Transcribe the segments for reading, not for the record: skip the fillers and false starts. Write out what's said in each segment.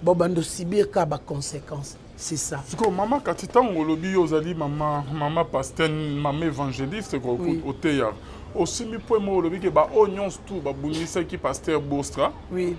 bobando subir ka ba conséquences. C'est ça. Parce que maman katitan olobi ozali maman pasteur maman évangéliste ko oteya. Aussi mi point mo olobi ke ba onions tout ba bunisa ki pasteur Bostra. Oui.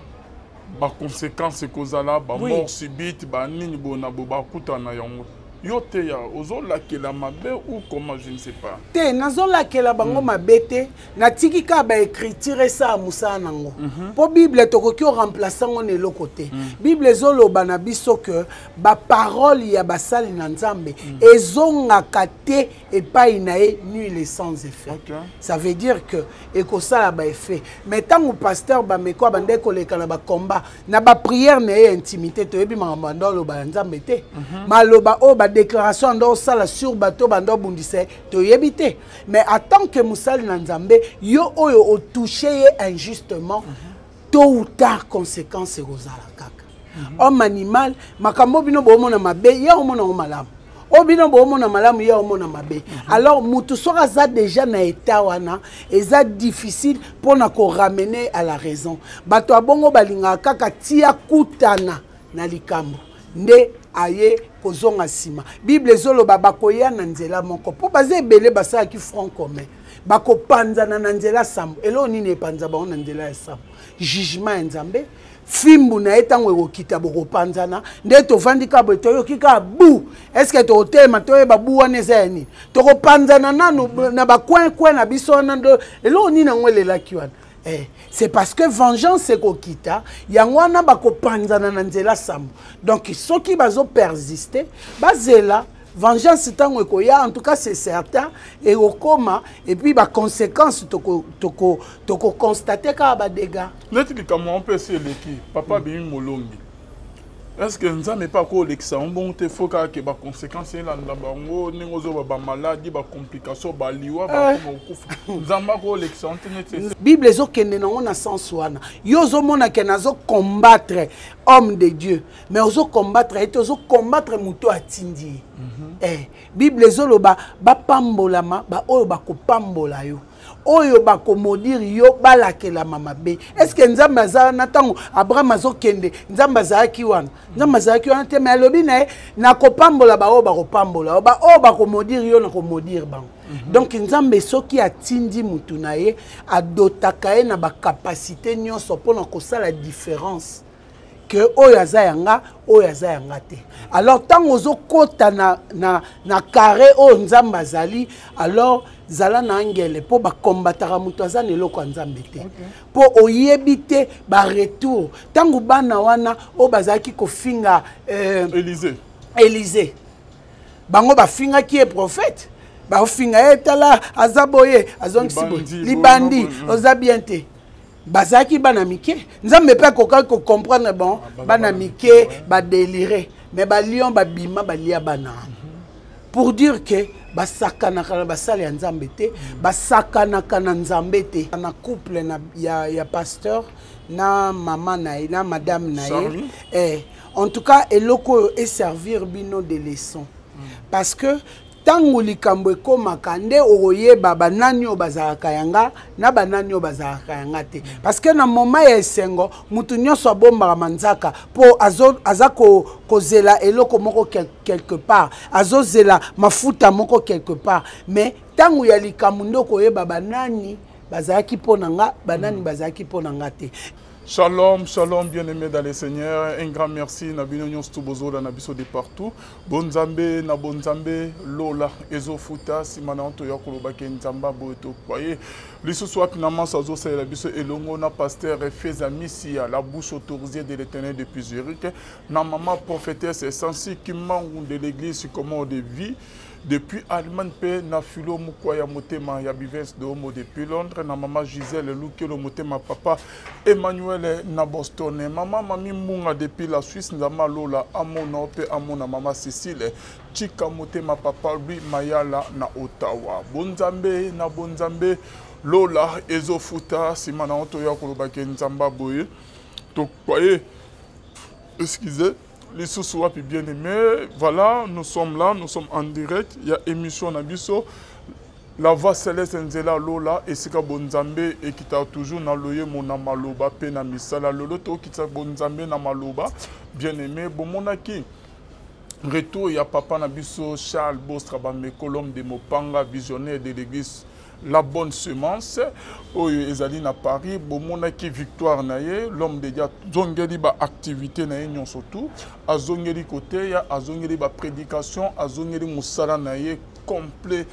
Ba conséquences kozala ba mort subite ba nini bona bo ba kutana yango. Yo teya ozola ke la mabe ou comment je ne sais pas. Te nazola ke la bango mabete na tiki ka ba écriture ça musa nango. Po Bible tokoki o remplacer ngo ne lo côté. Bible zoloba na biso que ba parole ya basali na Nzambe ezonga kate et pas inae nul et sans effet. Ça veut dire que ekosala ba effet. Mais tant que pasteur ba meko bande ko leka na ba combat na ba prière na intimité to yebi mangamba lo ba Nzambe te. Maloba o ba déclaration ndo sala sur bateau bando bundise to yebite. Mais attends que musali na Nzambe yo oyo o touché injustement tôt ou tard conséquence rozala kaka. Homme animal makambo bino bo mona mabe ya omona malamu. Obino bo mona malamu ya omona mabe. Alors mutu sora za déjà na état wana eza difficile pour na ko ramener à la raison. Bato abongo balinga kaka tia kutana na likambo. Nde aye kozonga sima. Bible zoloba bakoya na nzela moko. Po baze ebele basala ki front commun. Bako panzana na nzela sambo. Elo nini epanza ba na nzela ya sambo. Jugement Nzambe. Fimbu na etango ekokita boko panzana. Nde to vandika bo to yokika bu. Est-ce que to tema to eba bu wana zeni. To ko panzana nanu na ba coin na biso na ndo. Elo nini ngwelela kiwana. C'est parce que vengeance c'est kokita yangwana bako panzana na nzela sambo. Donc ceux qui bazo persister bazela vengeance tango ekoya en tout cas c'est certain et okoma et puis ba conséquences toko constater ka ba dégâts. Letili kama on peut essayer l'équipe papa bi molongi. Est-ce que nous n'avons pas encore l'exemple bon te faut que ba conséquences là na bango ningozo ba maladie ba complications ba liwa ba comme okufa. Nous avons pas l'exemple Bible zo kende na na sens wana. Yo zo mona ke nazo combattre homme de Dieu mais ozo combattre et ozo combattre muto atindi. Bible zo loba ba pambolama ba oyo ba ko pambola yo. Oyo bako modir yo balakela mama be. Est-ce que Nzambe azala na tango Abraham azokende Nzambe azalaki wana. Nzambe azalaki wana te mais alobi na kopambola ba o bako pambola. Ba o bako modir yo na ko modir bango. Donc Nzambe soki atindi mutu na ye adotaka ye na ba capacité nyonso pona kosala la différence. Que oyaza yanga te. Alors tant ozo kota na carré o Nzambe azali alors zala na angele po ba combattre mutu azana eloko Nzambe te. Po oyebite ba retour tangu bana wana o bazaki ko finga Élysée. Bango ba finga qui est prophète. Ba finga etala azaboye azongisibo libandi ozabiente. Bazaki banamike Nzambe pe koka ko comprendre bon banamike ba délirer mais ba lion ba bima ba lia bana pour dire que basakana kana basali ya Nzambe te basakana kana Nzambe te na couple na ya pasteur na maman na madame na en tout cas eloko et servir bino de leçon parce que tango likambo ekomaka nde okoyeba banani oyo bazalaka yanga na banani oyo bazalaka yanga te parce que na moment ya esengo mutu nyonso abombaka manzaka po aza kozela eloko moko quelque part azozela mafuta moko quelque part mais tango ya likambo nde okoyeba banani bazalaki mpo na nga banani bazalaki mpo na nga te. Shalom, shalom, bien-aimés dans le Seigneur. Un grand merci. Nabino Stubozo na biso de partout. Bonzambe, na bonzambe, Lola, Ezofuta, Simananto Yakoloba Kenzamba, Boeto, Kwaye. L'issue finalement, ça c'est la biso Elongo, na pasteur Fezamisi, à la bouche autorisée de l'Éternel depuis Zurich. Na maman prophétesse, c'est sensi qui manque de l'église, comment de vie. Depuis Allemagne, na filo mukwaya motema ya bivens de homo depuis Londres, na maman Gisèle Loukelo motema papa Emmanuel na Boston, maman Mami Munga depuis la Suisse, na Lola amona pe amona maman Cécile, Chika motema papa lui Mayala na Ottawa. Bonzambe na bonzambe Lola Ezofuta simana onto ya kolobake nzamba boye. Donc voyez, excusez. Les sous-sois bien aimés, voilà, nous sommes là, nous sommes en direct. Il y a émission Nabiso. La voix céleste nzela lola esika bonzambe ekita toujours na loye mona maloba pe na misala lolo to kitsa bonzambe na maloba bien aimé bomonaki retour ya papa na biso Charles Bostra Bameko l'homme de Mopanga visionnaire de l'église La Bonne Semence oyo ezali na Paris bomonaki victoire na ye l'homme de dia zongeli ba activité na ye nyonso tout azongeli côté ya azongeli ba prédication azongeli musala na ye complet.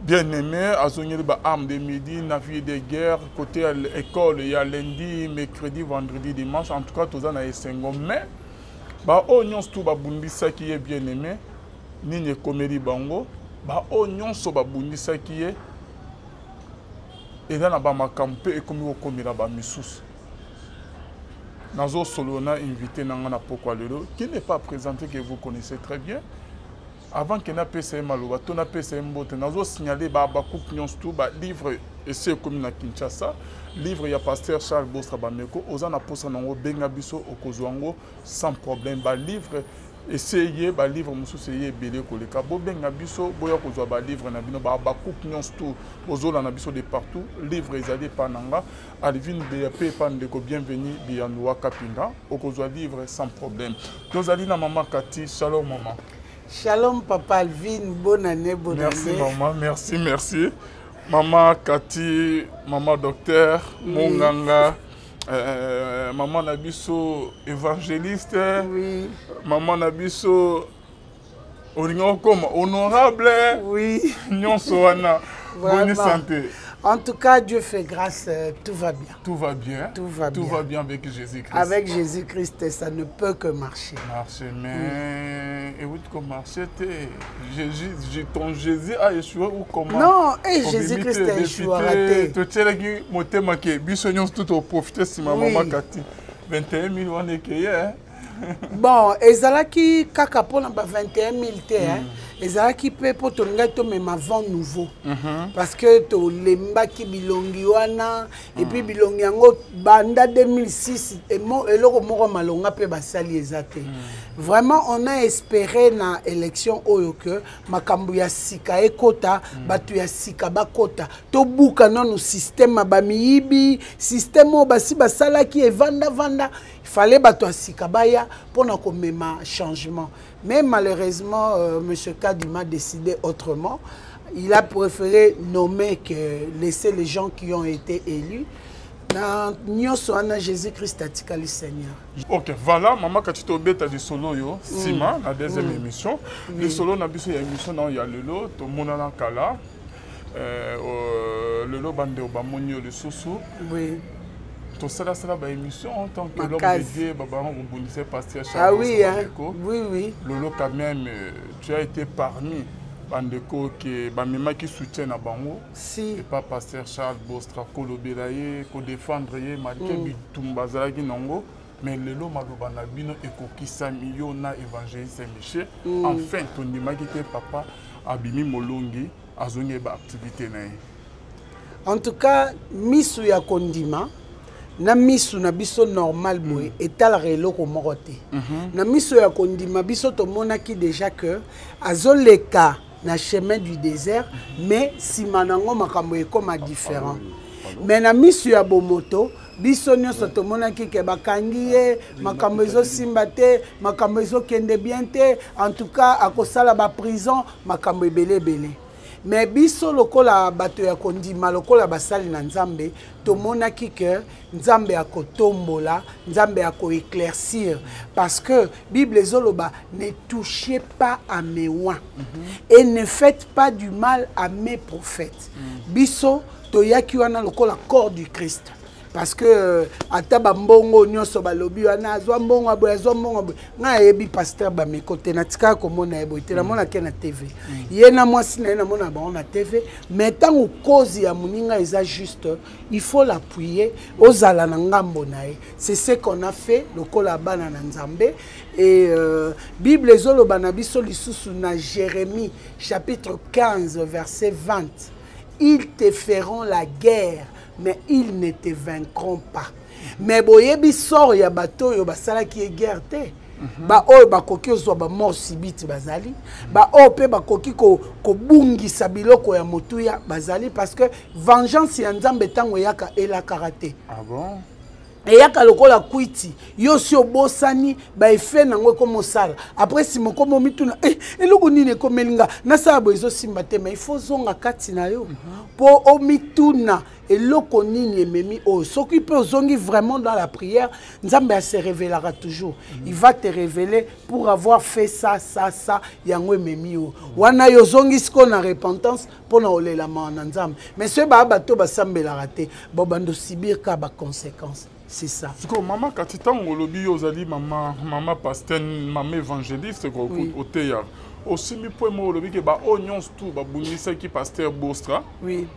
Bien-aimé, azongeli ba arme de midi, navire de guerre, côté à l'école, il y a lundi, mercredi, vendredi, dimanche, en tout cas, tout ça na esengo. Mais, ba onions tout ba bundisa qui est bien-aimé, ni ne komeli bango, ba onions so ba bundisa qui est, et là na ba makampe et comme komila ba misusu. Nazo Solona invité nanga pokwa lelo, qui n'est pas présenté que vous connaissez très bien. Avant que na PCM maloba, to na PCM bote, nazo signaler ba coupe nyons tout ba livre et c'est comme na Kinshasa, livre ya pasteur Charles Bostra Bameko, ozana posa nango benga biso okozwango sans problème ba livre essayer ba livre musu seye belé koleka bo benga biso boya kozwa ba livre na bino ba coupe nyons tout ozola na biso de partout, livre ezali pananga, Alvin BAP pandeko bienvenue bianwa kapinga, okozwa livre sans problème. Tozali na maman Cathy, shalom maman. Shalom Papa Alvin, bonne année, bonne merci, année. Merci maman, merci, merci. Maman Cathy, maman docteur, oui. Monganga, maman Nabiso évangéliste, oui. Maman Nabiso honorable, oui. Nyonsoana, bonne santé. En tout cas, Dieu fait grâce, tout va bien. Tout va bien. Tout va bien. Tout va bien avec Jésus-Christ. Avec Jésus-Christ, ça ne peut que marcher. Marcher, mais et oui, comment marcher, ton Jésus a échoué ou comment? Non, et Jésus-Christ a échoué. Tu sais que mon thème qui est bisognos tout au profiter si ma maman Cathy 21 000 on est que bon, ezalaki kaka pona ba 21 000 te hein. Ezalaki pe po to ngai to même avant nouveau. Parce que to lembaki bilongi wana et puis bilongi yango banda 2006 et eloko moko malonga pe basali ezate. Vraiment on a espéré na élection oyo que makambu ya sika ekota batu ya sika bakota to buka non système ba miyibi système o basi basalaki evanda vanda il fallait batu ya sika baya pona ko mema changement. Mais malheureusement, M. Kadima a décidé autrement. Il a préféré nommer que laisser les gens qui ont été élus. Dans Jésus-Christ le Seigneur. Ok, voilà, maman Cathy Tobeta du solo yo, Sima, la deuxième émission. Le solo na biso ya émission il y a lelo, to monana kala. Lelo bande obamonyo le soso. Oui. Tout ça là ba émission en tant que l'homme de Dieu, baba on bondissait pasteur Charles. Ah oui hein. Oui oui. Lolo quand même tu as été parmi bandeko qui bamema qui soutient à bango. Si. Et pas pasteur Charles Bostra kolobelaye ko défendre ye marqué bitumba zalaki nango mais lelo maloba na bino ekokisa milio na évangéliste Michel. Enfin ton dimaki te papa abimi molongi azongi ba activité na ye. En tout cas misu ya kondima na misu na biso normal boy etalaka eloko moko te na misu ya kondima biso tomonaki déjà que azoleka na chemin du désert mais sima nango makambo ekoma différent mais na misu ya bomoto biso nyonso tomonaki ke bakangi ye makambo ezosimba te makambo ezokende bien te en tout cas akosala ba prison makambo ebele ebele. Mais biso lokola bato ya kondima lokola basali na nzambe tomonaki que nzambe akotombola nzambe akoéclaircir parce que Bible ezoloba ne touchez pas à mes oins et ne faites pas du mal à mes prophètes. Biso toyaki wana lokola corps du Christ. Parce que ataba mbongo nyonso balobi wana azwa mbongo aboya azwa mbongo aboya nga yebi pasteur ba mekote na tika ko mona yebo itela mona ke na TV ye na mwasi na mona ba na TV mais tant cause ya muninga eza juste il faut l'appuyer ozala na ngambo na ye. C'est ce qu'on a fait lokola bana na nzambe et Bible ezoloba na biso lisusu na Jérémie chapitre 15 verset 20 ils te feront la guerre mais ils ne te vaincront pas. Mais boyebi sort ya bato yo basala qui est guerre te. ba oyo bakoki ozwa ba mort subite bazali ba oyo pe bakoki ko bungisa biloko ya motuya bazali parce que vengeance ya Nzambe tango yaka ela karaté. Ah bon? Et yaka lokola kwiti yo si obosani ba efe nango ko mosala après si moko momituna eloko nini ko melinga na sabo ezo simba te mais il faut zonga kati na yo po omituna eloko nini ememi o soki pe ozongi vraiment dans la prière Nzambe se révélera toujours. Il va te révéler pour avoir fait ça yango ememi o wana yo zongi siko na repentance pour na olela na Nzambe mais ce ba bato basambela raté bo bando subir ka ba conséquences. C'est ça. Parce maman katitango lobi ozali maman pasteur maman évangéliste ko oteya. Aussi mi po mo lobi ke ba onyons tout ba bungisa ki pasteur Bostra. Oui.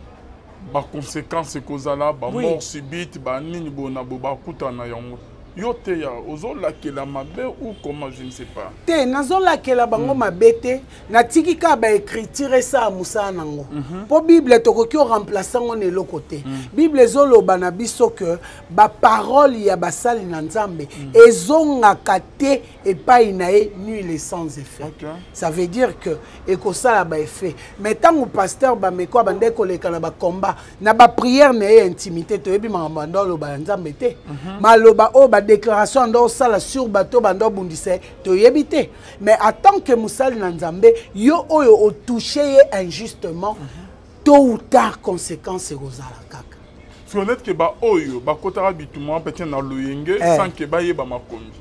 Ba conséquences kozala ba mort subite ba nini bona bo ba kutana yango. Yo teya ozola kela mabe ou comment je ne sais pas. Te nazola kela bango mabete na tiki ka ba écriture ça musa nango. Po Bible tokoki o remplacer ngo ne lokote. Bible zoloba na biso que ba parole ya basali na Nzambe ezonga kate epai na e nul sans effet. Okay. Ça veut dire que ekosala ba effet. Mais tant que pasteur ba meko bande koleka na ba combat na ba prière na intimité to yebi mangamba lo ba Nzambe te. Maloba o ba déclaration ndo sala sur bateau bando bundise to yebite mais en tant que musali na Nzambe yo oyo o touché injustement tôt ou tard conséquence rozala kaka c'est honnête que ba oyo ba kotara bitumwa peut-être na loyenge sans que ba yeba makomi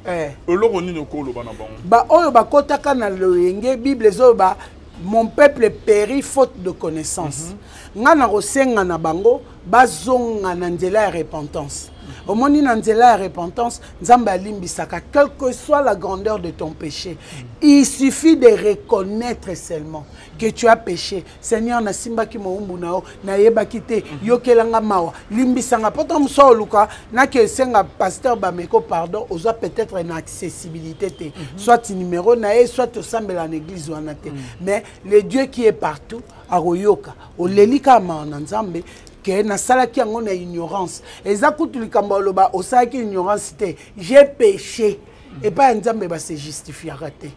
eloko nini ko loba na bango ba oyo ba kotaka na loyenge Bible zo ba mon peuple périt faute de connaissance ngana rosenga na bango bazonga na nzela ya repentance. Au moment où tu la repentance, quelle que soit la grandeur de ton péché, il suffit de reconnaître seulement que tu as péché. Seigneur, na simba ki moumbu nao, na yeba kite, yo kelanga mawa, limbisanga. Pourtant, mso luka, na ke senga pasteur bameko pardon, ozo peut-être une accessibilité te. Soit numéro nae, soit tu semble en église ou en athée. Mais le Dieu qui est partout, aroyoka, o lelika ma Nzambe. Que na salaki yango na ignorance ezakutu likambo loba osalaki ignorance te j'ai péché et pas Nzambe ba se justifiera te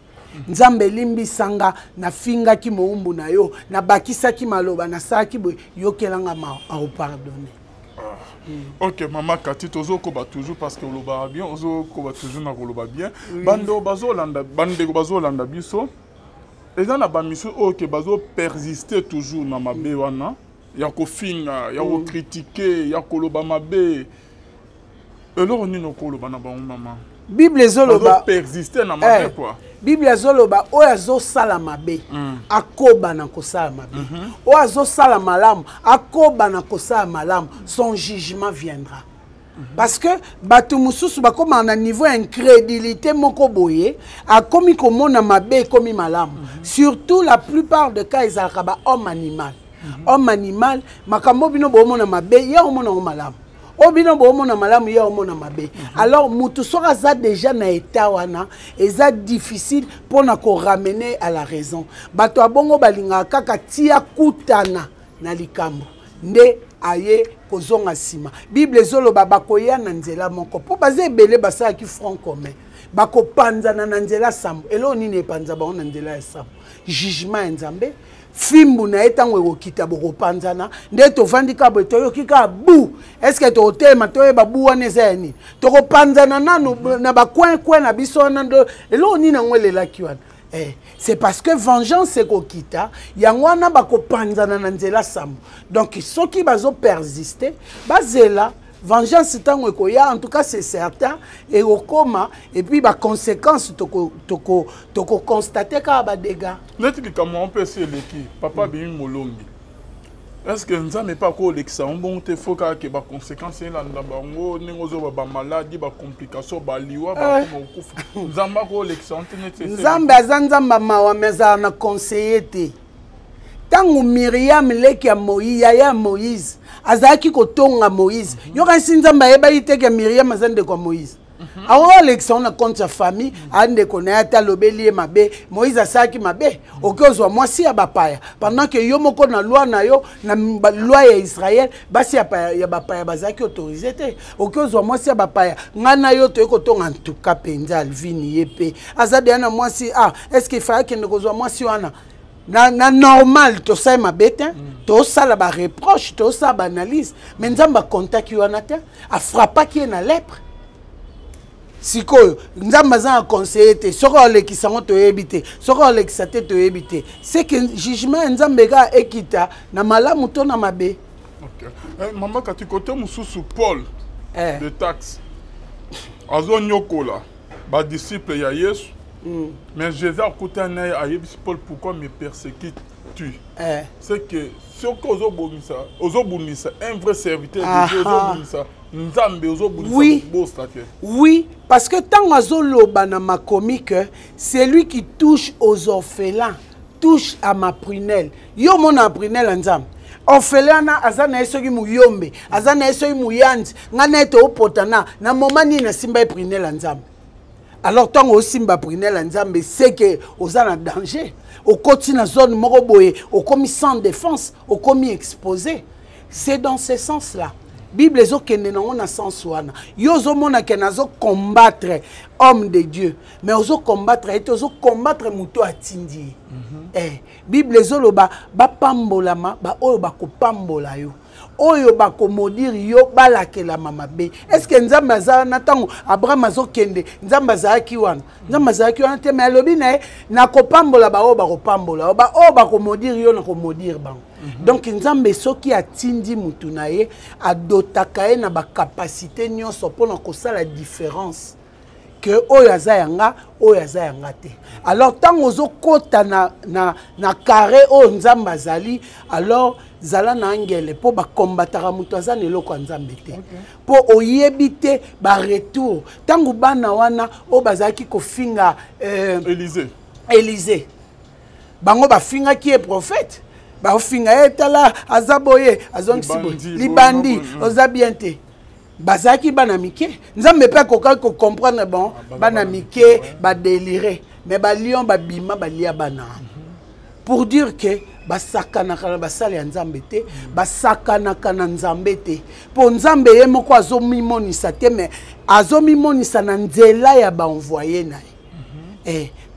Nzambe limbi sanga na finga ki moumbu na yo na bakisa ki maloba na salaki boy yokelanga ma a pardonner. Ok maman Kati tozo ko ba toujours parce que loba bien ozo ko ba toujours na loba bien bando bazolanda bande ko bazolanda biso eza na ba mission ok bazo persister toujours na mabe wana ya kofinga ya ko critiquer ya koloba mabe eloko nino koloba na bango mama Bible zoloba persister na mabe quoi Bible zoloba oyo azo sala mabe akoba na kosala mabe oyo azo sala malamu akoba na kosala malamu son jugement viendra. Parce que bato mususu bakoma na niveau incrédulité moko boye a komi komona mabe komi malamu surtout la plupart de cas ezalaka ba homme animal. Homme animal, makambo bino bo mona mabe, ya o mona malamu. O bino bo mona malamu, ya o mona mabe. Alors mutu sora za déjà na état wana, eza difficile pour na ko ramener à la raison. Bato abongo balinga kaka tia kutana na likambo. Nde aye kozonga sima. Bible zoloba bakoya na nzela moko. Po baze ebele basala ki front commun. Bako panzana na nzela sambo. Elo nini panza ba na nzela ya sambo. Jugement Nzambe. Fimbu na etango ekokita boko panzana nde to vandika bo to yokika bu est-ce que to tema to yeba bu wana ezani to ko panzana nanu na ba coin na biso na ndo elo ni na ngwelela kiwana c'est parce que vengeance ekokita yangwana bako panzana na nzela sambo donc soki bazo persister bazela vengeance tango ekoya en tout cas c'est certain et au coma et puis ba conséquence toko constater ka ba dégâts net ki kamo on peut essayer leki papa bi molongi est-ce que Nzambe pas ko lekisa on bon te foka ke ba conséquence la ndabango ningo zo ba maladie ba complication ba liwa ba ko kufa Nzamba ko lekisa on te Nzambe azanzamba mawa meza na conseiller te tango Myriam leki ya Moïse azaki kotonga Moïse yoka sinzamba yeba iteke Myriam azande kwa Moïse awa l'élection na compte sa famille ande konayata lobeli mabe Moïse asaki mabe okozwa mwasi ya bapaya pendant que yo moko na loi na yo na loi ya Israël basi ya bapaya bazaki autorisé te okozwa mwasi ya bapaya ngana yo to ekotonga en tout cas penza alvini yepe azade na mwasi est-ce qu'il fallait que nekozwa mwasi wana na normal to sa mabete to sa la ba reproche to sa ba analyse mais nzamba contact wana te a frappa qui na lèpre sikoyo nzamba za conseiller te soko lekisa ngo to ebité soko lekisa te to ebité c'est que jugement nzamba ga ekita na malamu to na mabe. OK. Maman Kati côté mususu Paul de taxe azo nyokola ba disciple ya Yesu. Mais Jésus a écouté Paul, pourquoi me persécutes-tu? C'est que si un vrai serviteur de Dieu, oui, parce que tant que c'est lui qui touche aux orphelins, touche à ma prunelle. Yo mon prunelle ensemble. Orphelin azana esoki muyombe, azana esoki muyanzi, ngana eto opotana, na momani na simba prunelle ensemble. Alors tant aussi mba prunelle nzambe c'est que aux en danger au quotidien zone moko boye au commis sans défense au commis exposé c'est dans ce sens là Bible zo kende na on a sens wana yo zo mona ke nazo combattre homme de Dieu mais ozo combattre et ozo combattre muto atindi Bible zo loba ba pambolama ba oyo ba ko pambola yo oyo bakomodir yo balakela mama be est-ce que nzamba za na tango Abraham azokende nzamba za ki wana te mais alobi na kopambola ba o bakopambola ba o bakomodir yo na komodir bango donc nzambe soki atindi mutu na ye adotaka ye na ba capacité nyonso pona kosala différence que oyaza yanga te alors tant ozo kota na carré o nzamba zali alors zala na angele po ba combattre mutu azana eloko nzambe te po oyebite ba retour tangu bana wana o bazaki kofinga Élisée bango ba finga qui est prophète ba finga etala azaboye azongisibo libandi ozabiente bazaki bana mike nzambe pe koka ko comprendre bon bana mike ba délirer mais ba lion ba bima ba lia bana pour dire que basakana kana basali ya nzambe te basakana kana nzambe te po nzambe ye moko azomimonisa te mais azomimonisa na nzela ya ba envoyer na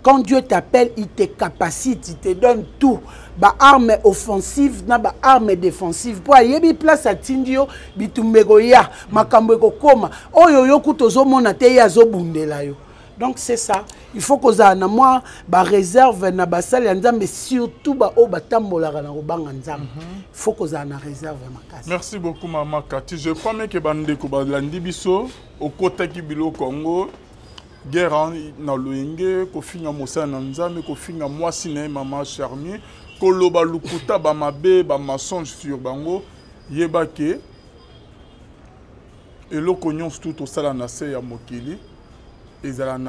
quand Dieu t'appelle il te capacite il te donne tout ba arme offensive na ba arme défensive po yebi place atindio bitumbeko ya makambo ekokoma oyo yo kutozo mona te ya zobundela yo. Donc c'est ça, il faut que ça na moi ba réserve na basali ya nzambe surtout ba o batambola na robanga nzambe. Il faut que ça na réserve makasi. Merci beaucoup maman Kati. Je crois même que bande ko ba landi biso au kota ki bilo Congo guerre na loenge ko finga mosa na nzambe ko finga mwasi na maman Charmi ko loba lukuta ba mabe ba mensonge sur bango yeba ke eloko nyonso tout osala na se ya mokili ils ont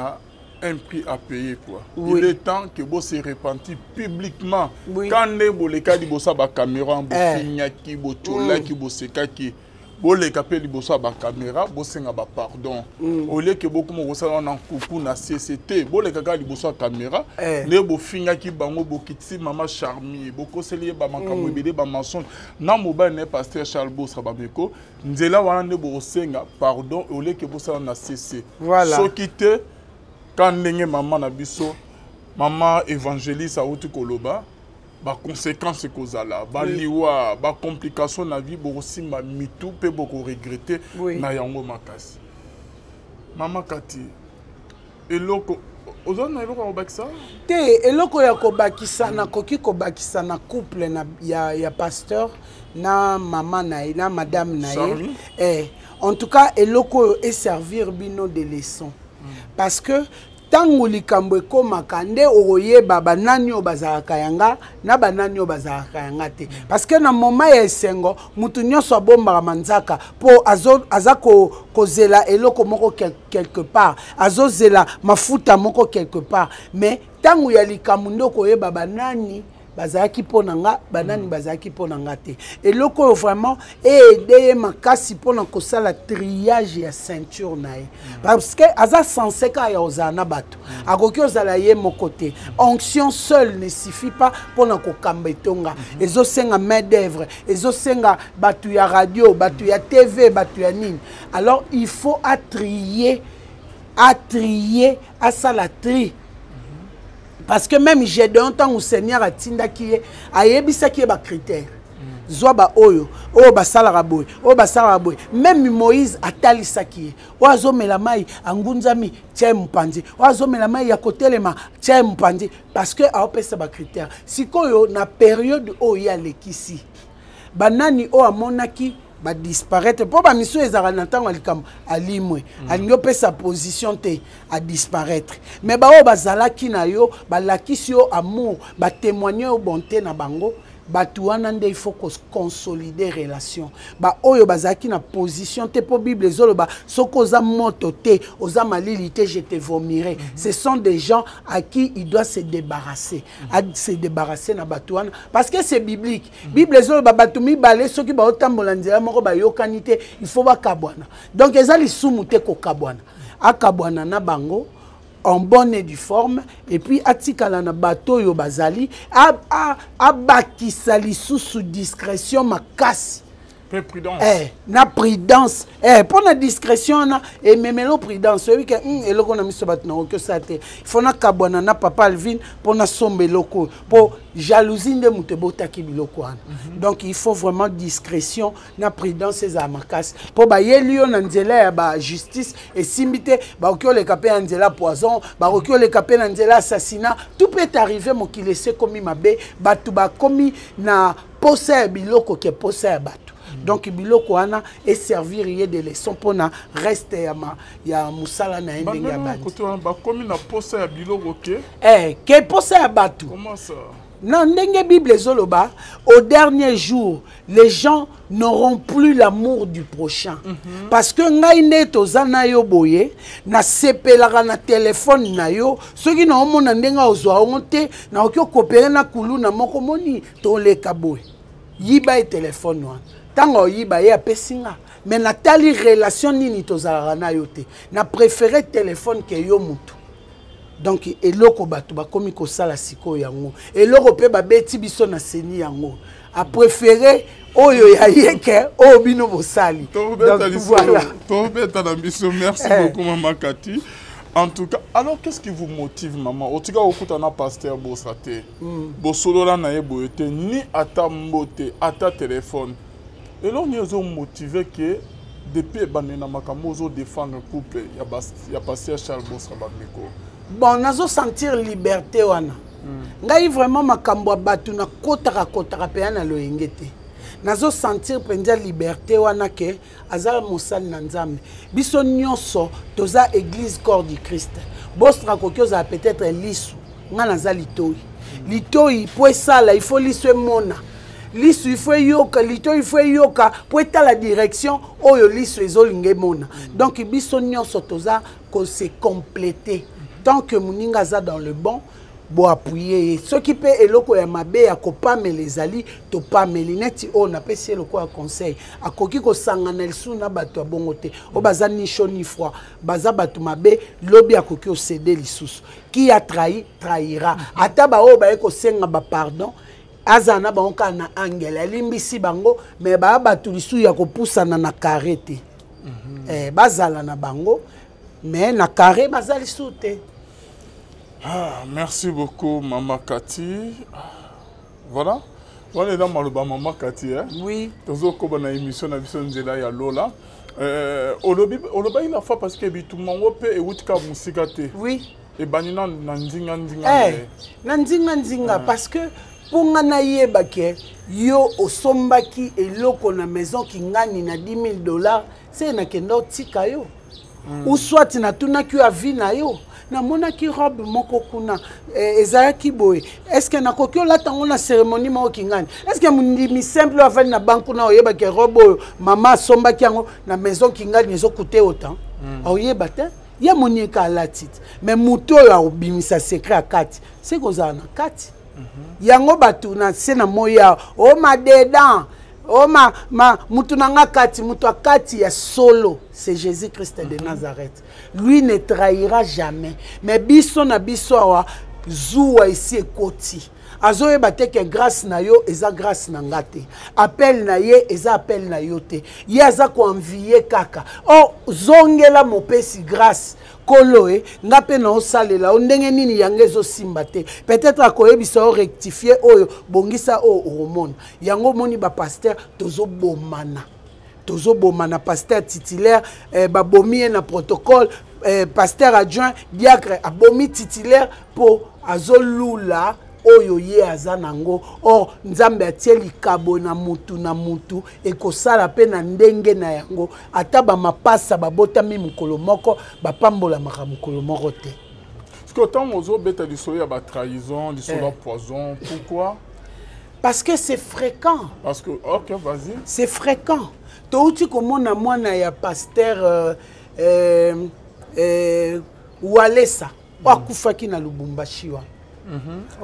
un prix à payer quoi. Oui. Il est temps que vous se repentir publiquement. Oui. Quand les cas de bossa ba caméra, bo finyaki, bo tolaki, bo sekaki, bo les capel bossa ba caméra, bo senga ba pardon. Au lieu que beaucoup mo bossa na coucou na CCT, bo les cas de bossa caméra, ne bo finyaki bango bo kitsi mama Charmi, bo koselier ba makambo ebele ba mensonge. Na moba ne pasteur Charles Bossa ba meko, nzela wana ne bo senga pardon au lieu que bossa na CC. Voilà. So quitte quand ndenge maman na biso maman évangéliste a outi koloba ba conséquences kozala ba liwa ba complication na vie bosi ma mitu pe boko regretter na yango makasi. Maman Kati eloko ozona eloko obakisa te eloko ya kobakisa na koki kobakisa na couple na ya pasteur na maman na madame na en tout cas eloko et servir bino de leçon. Parce que tangu likambo ekomaka nde okoyeba banani oyo bazalaka yanga na banani oyo bazalaka yanga te parce que na moment ya esengo mutu nyonso abombaka manzaka po aza kozela eloko moko quelque part azozela mafuta moko quelque part mais tangu ya likambo nde okoyeba banani bazalaki pona nga banani bazalaki pona nga te eloko vraiment aider makasi pona kosala triage ya ceinture na ye parce que aza censé ka ya ozana bato akoki ozala ye moko te onction seule ne suffit pas pona kokamba etonga ezosenga main d'œuvre ezosenga bato ya radio bato ya TV bato ya nini alors il faut trier à ça la tri parce que même j'ai d'un temps où Seigneur a tinda qui est ayebisa qui est ba critère zoba oyo basala boy basala boy même Moïse atalisa qui est oazo melamai angunzami tie mpanzi oazo melamai ya kotelema tie mpanzi parce que aopesa ba critère sikoyo na période oyo ya lekisi banani o amonaki ba disparaître pour ba mission ezara na ntango alikam alimwe alingo pe sa position te a disparaître mais ba o bazalaki na yo ba lakisi yo amour ba témoigner au bonté na bango batuana nde il faut consolider relation ba oyo bazaki na position te po Bible zolo ba soko za moto te oza malili te je te vomirai ce sont des gens à qui il doit se débarrasser na batuana parce que c'est biblique Bible zolo ba batumi balé soki ba otambola nzela moko ba yokani te il faut ba kabwana donc ezali sumu te ko kabwana akabwana na bango en bonne et due forme et puis atikala na bato yo bazali abakisa lisusu discrétion makasi prudence na prudence pour la discrétion na et memelo prudence oui que eloko na miso bato na okyo sate il faut na kabwana na papa Alvin pour na sombe loko pour jalousie de mutebota ki biloko ana donc il faut vraiment discrétion na prudence za makasi pour ba yelio na nzela ya ba justice et simbite ba okyo le kapé nzela poison ba okyo le kapé na nzela assassinat tout peut arriver mo ki laisser comme mabe batu ba komi na poser biloko ke poser batu donc biloko wana et servir de leçon pour na reste ya musala na ndenge ya bandi ba komi na poser ya biloko ke poser ya batu comment ça non ndenge Bible zoloba au dernier jour les gens n'auront plus l'amour du prochain parce que ngai ne tozana yo boye na sepelaka na téléphone na yo soki na omona ndenga ozwa honte na okyo kopere na kulu na moko moni to leka boye yiba e téléphone wana tango yiba ye apesinga mais na tali relation nini tozalaka na yo te na préféré téléphone ke yo mutu donc eloko bato bakomi kosala siko yango eloko pe babeti biso na seni yango a préféré oyo ya yeke o bino bosali donc voilà merci beaucoup maman Cathy. En tout cas, alors qu'est-ce qui vous motive, maman? En tout cas, au coup, on a pasteur Bossate. Bossolo la naie boyete ni ata mbote, ata téléphone. Et là, nous sommes motivés que depuis banena makamozo défendre le couple, il y a pasteur Charles Bossabamiko. Bon, nazo sentir liberté wana. Ngai vraiment makambo batu na kotaka pe na loyengete. Nazo sentir penja liberté wana ke azala mosali na nzambe biso nyonso toza église corps du Christ bostra kokioza peut-être lisu nga naza litoi po esala il faut lisu mona lisu il faut yoka litoi il faut yoka po eta la direction oyo lisu ezolinge mona donc biso nyonso toza ko se compléter tant que muninga za dans le bon bo appuyer ce qui peut eloko ya mabe ya kopame les ali to pameli neti on appelle c'est le quoi conseil akoki ko sangana lisu na bato bongote o baza ni chaud ni froid baza bato mabe lobi akoki o céder lisusu qui a trahi trahira ata ba o ba ko senga ba pardon azana ba onka na angela limbisi bango mais ba bato lisu ya ko pusana na karete bazala na bango mais na carré bazali soute. Ah, merci beaucoup, Maman Cathy. Voilà. Voilà, dans Maman Cathy. Oui. Dans une émission de Nzela ya Lola. Oloba il a fait parce que tout le monde peut écouter musique. Oui. Et banina nandinga nandinga parce que pour ngana yeba ke yo osombaki eloko na maison ki ngani na $10,000 c'est na kendo tika yo. Ou soit na tuna ki avi na yo. Na mona ki robe moko kuna ezalaki boye est-ce que na kokyo la tango na cérémonie moko kingani est-ce que mi simple afali na banku na oyeba ke robe mama somba ki yango na maison kingani ezo coûter autant oyeba te ya monika la titre mais muto ya obimisa secret à kati c'est kozana kati yango batu na se na moya o madeda o mutu nanga kati mutu akati ya solo c'est Jésus-Christ de Nazareth. Lui ne trahira jamais. Mais biso na biso awa zuwa ici ekoti azoye bateke grâce na yo eza grâce na ngate appel na ye eza appel na yo te ye aza ko envier kaka oh zongela mopesi grâce koloe ngape na osalela ondenge nini yango ezosimba te peut-être akoyebisa o rectifier oyo bongisa o hormone yango moni ba pasteur tozobomana pasteur titulaire babomi na protocole pasteur adjoint diacre abomi titulaire po azolula oyo ye azanango or nzambe atie likabo na mutu ekosala pe na ndenge na yango ata ba mapasa babotami mukolo moko bapambola mukolo moko te. Parce que tant ozo beta lisolo ya ba trahison, lisolo poison, pourquoi? Parce que c'est fréquent. Parce que OK, vas-y. C'est fréquent. Touti komona mwana ya pasteur Walesa akufaki na Lubumbashi wa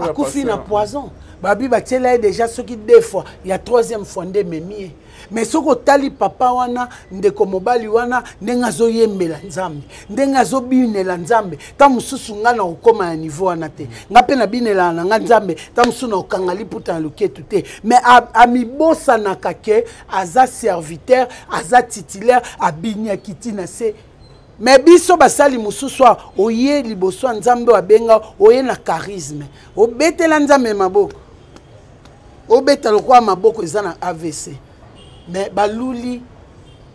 akufi na poison babi batela déjà ce qui deux fois il y a troisième fois nde memie mais soko tali papa wana ndeko mobali wana ndenga zo yembela nzambe ndenga zo binela nzambe ta mususu nga na ukoma ya niveau wana te nga pe na binela na nga nzambe ta mususu na ukangali puta na luketu te mais amibosa na kake aza serviteur aza titulaire abinya kitina se. Mais biso basali mususwa oye liboso nzambe abenga oye na charisme obetela nzambe maboko obeta lokwa maboko ezana AVC mais baluli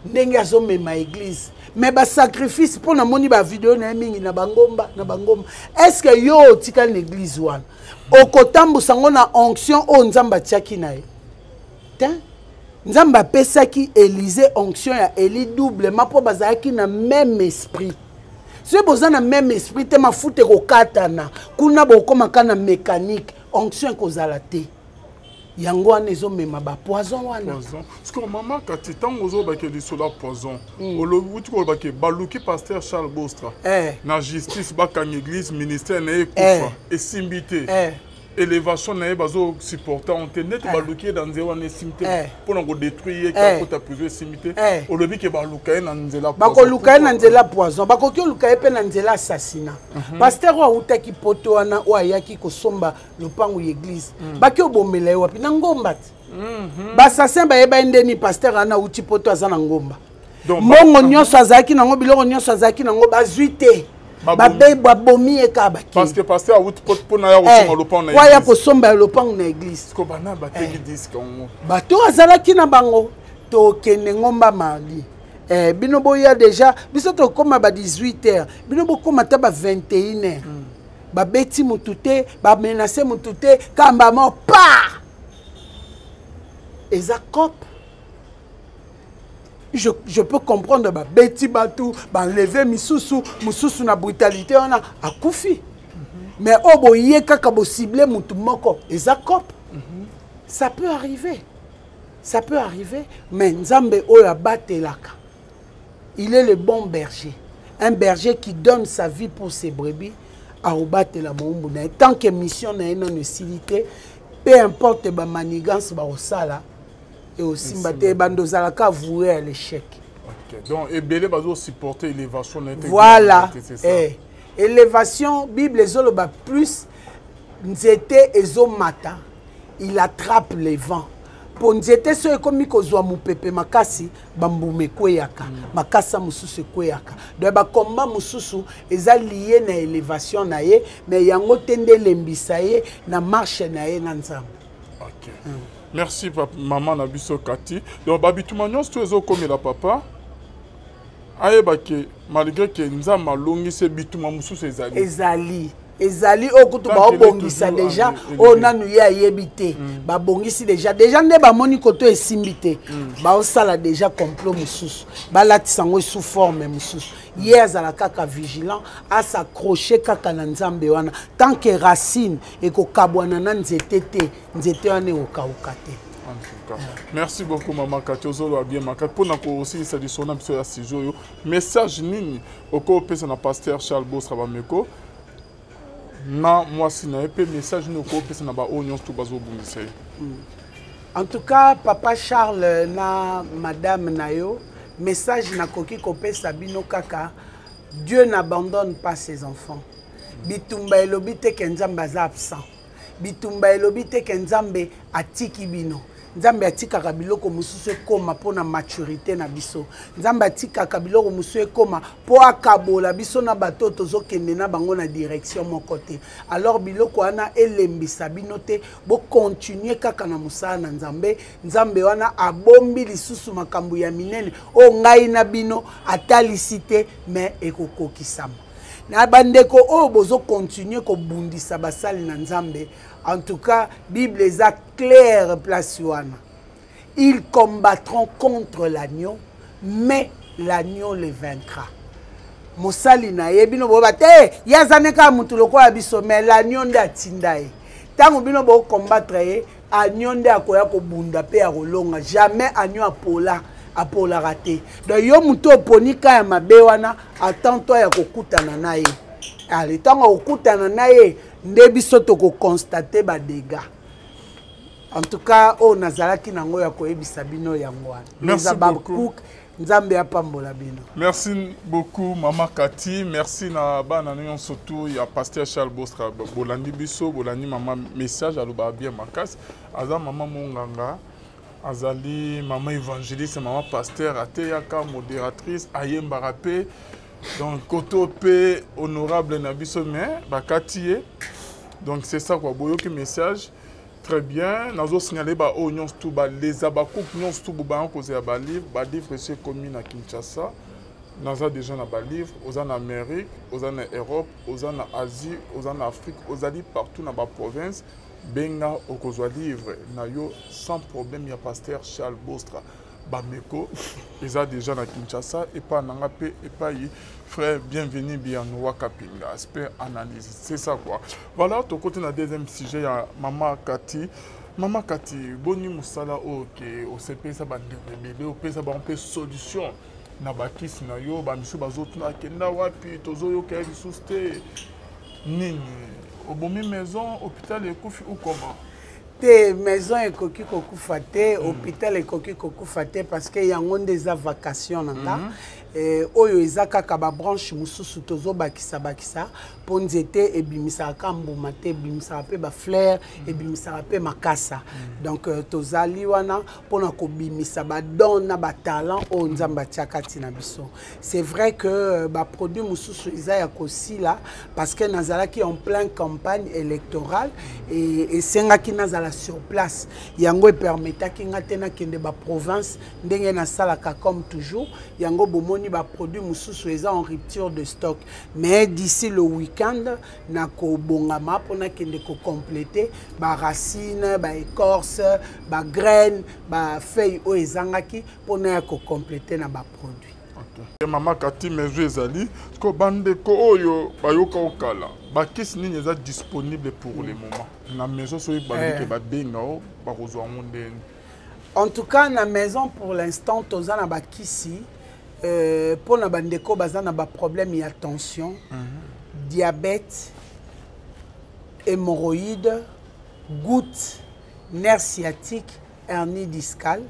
ndenge azomema église mais ba sacrifice pour na moni ba vidéo na mingi na bangomba est-ce que yo tika l'église wana okotambusa ngo na onction o nzamba tiaki na ye tin Nzamba pesaki Élysée onction ya Élie doublement pour bazaki na même esprit. Si vous avez le même esprit, te mafute ko katana. Kuna bokoma kana mécanique onction ko zalate. Yango wana ezo mema ba poison wana. Poison. Parce que maman quand tango zo ba ke lisolo poison. Olobuti ko ba ke baluki pasteur Charles Bostra. Na justice ba kan église ministère na ekufa esimbité. Élévation na bazo supporter on tenait baluki dans zéro na simité pour nous détruire ka ko plusieurs simité olobi ke baluka na nzela poison bakoluka na nzela poison bakoki luka pe na nzela assassinat pasteur wa utaki poto wana wa yaki ko somba lopango église baki obomela wapi na ngomba ba assassin ba yeba ndeni pasteur ana uti poto azana ngomba mbongo nyonso azaki nango biloko nyonso azaki nango bazuite babe babomi ekabaki parce que pasteur out pour na ya kosomba lopango na église ya kosomba lopango na église ko bana bateki disque ngo bato azalaki na bango to kende ngomba mali bino boya déjà biso to koma ba 18h bino bokoma ta ba 21h ba beti mutute ba menacer mutute kamba mo pa ezakop. Je peux comprendre ba beti batou ba enlever misusu na brutalité on a akufi mais oboye kaka bo cibler mutu moko ezakop. Ça peut arriver mais nzambe oyo batelaka il est le bon berger, un berger qui donne sa vie pour ses brebis a obatela moumbu na tant que mission na non utilité peu importe ba manigance ba osala et aussi mbaté bandozalaka voué à l'échec. OK. Donc ebele bazo supporter élévation na voilà. Élévation Bible ezoloba plus nzete ezomata il attrape les vents. Pour nzete so ekomi kozwa mupepe makasi bambume kweyaka makasa mususu kweyaka. Donc ba combat mususu eza lié na élévation na ye mais yango tende lembisa ye na marche na ye na nzambe. OK. Merci papa, maman Nabiso Kati. Donc babituma nyonso to ezo komela papa. Ayeba ke malgré que nzamba longi se bituma mususu ezali okutu ba obongisa déjà onanu ya yebité ba bongisi déjà nde ba moni koto esimbité ba osala déjà complot mususu ba latisango sous forme mususu hier ala kaka vigilant à s'accrocher kaka na nzambe wana tant que racine et ko kabwana na nzete wana okawukate. En tout cas, merci beaucoup maman Katiozolo a bien marqué pour nous aussi ça dit son nom sur la sijo message nini oko pesa na pasteur Charles Bostra bameko na moi si na pe message no ko pesa na ba onions tout bazo bungisa. En tout cas papa Charles na madame Nayo message na koki ko pesa bino kaka Dieu n'abandonne pas ses enfants. Bitumba elobi te ke Nzambe aza absent. Bitumba elobi te ke Nzambe atiki bino. Nzambe atikaka biloko mususu ekoma pona maturité na biso. Nzambe atikaka biloko mususu ekoma po akabola biso na bato tozokende na bango na direction moko te. Alors biloko wana elembisa bino te bo continuer kaka na musala na Nzambe. Nzambe wana abombi lisusu makambo ya minene o ngai na bino atalisi te mais ekokokisama. Na bandeko o bozo continuer ko bundisa basali na Nzambe. En tout cas, Bible est claire place wana. Ils combattront contre l'agneau, mais l'agneau les vaincra. Mosali na ye bino bo bate yazaneka mutu lokola biso mais l'agneau nde atinda ye. Tango bino bo combattre ye, agneau nde akoya ko bunda pe ya kolonga. Jamais agneau apola raté. Donc yo mutu oponika ya mabe wana attends-toi ya kokutana na ye. Allez, tango okutana na ye nde biso toko constater ba dégâts. En tout cas, o nazalaki nango ya koyebisa bino yango wana. Merci beaucoup. Nzambe apambola bino. Merci beaucoup Maman Cathy, merci na bana nyon surtout ya pasteur Charles Bostra bolandi biso bolandi maman message aloba bien makas aza maman monganga azali maman évangéliste maman pasteur ateyaka modératrice ayemba rapé. Donc, koto pe honorable na biso mais bakati. Donc, c'est ça quoi. Boyoki message. Très bien. Nazo signaler ba onions tout ba les abakouk nyons tout ba cause ba livre c'est commis na Kinshasa. Naza déjà na ba livre, aux en Amérique, aux en Europe, aux en Asie, aux en Afrique, aux ali partout na ba province. Benga okozwa livre na yo sans problème ya pasteur Charles Bostra. Bameko, ils ont déjà na Kinshasa et pas Nangape et pas frère bienvenue bien Wakapinga aspect analyse c'est ça quoi. Voilà ton côté na deuxième sujet ya Maman Cathy. Maman Cathy boni musala OK au CP ça ba bébé au pesa ba on peut solution na bakis na yo ba misu bazotu na kenda wapi tozo yo ka bisuste nini obomi maison hôpital ekufi ou comment? Maison et coquille coco faté, hôpital et coquille coco faté parce qu'il y a des vacations oyo ezaka ka ba branche mususu tozo bakisa pour nzete et bimisa kambo mate bimisa pe ba fleur et bimisa pe makasa. Donc tozali wana pona ko bimisa ba don na ba talent o nzamba tiakati na biso. C'est vrai que ba produit mususu izaya kosi là parce que nazala qui en pleine campagne électorale et senga ki nazala sur place yango e permetta ki ngatena kende ba province ndenge na salaka comme toujours yango bomoni ba produit mususu eza en rupture de stock mais d'ici le week-end na ko bongama pona kende ko compléter ba racine ba écorce ba graine ba feuille o ezangaki pona ko compléter na ba produit. Okay. Maman Cathy mesure ezali ko bande ko oyo bayoka okala bakisi nini eza disponible pour le moment na maison so bande ke ba benga o ba kozwa mondeni. En tout cas na maison pour l'instant toza na bakisi pour na bandeko baza na ba problème ya tension, diabète, hémorroïdes, goutte, nerf sciatique, hernie discale.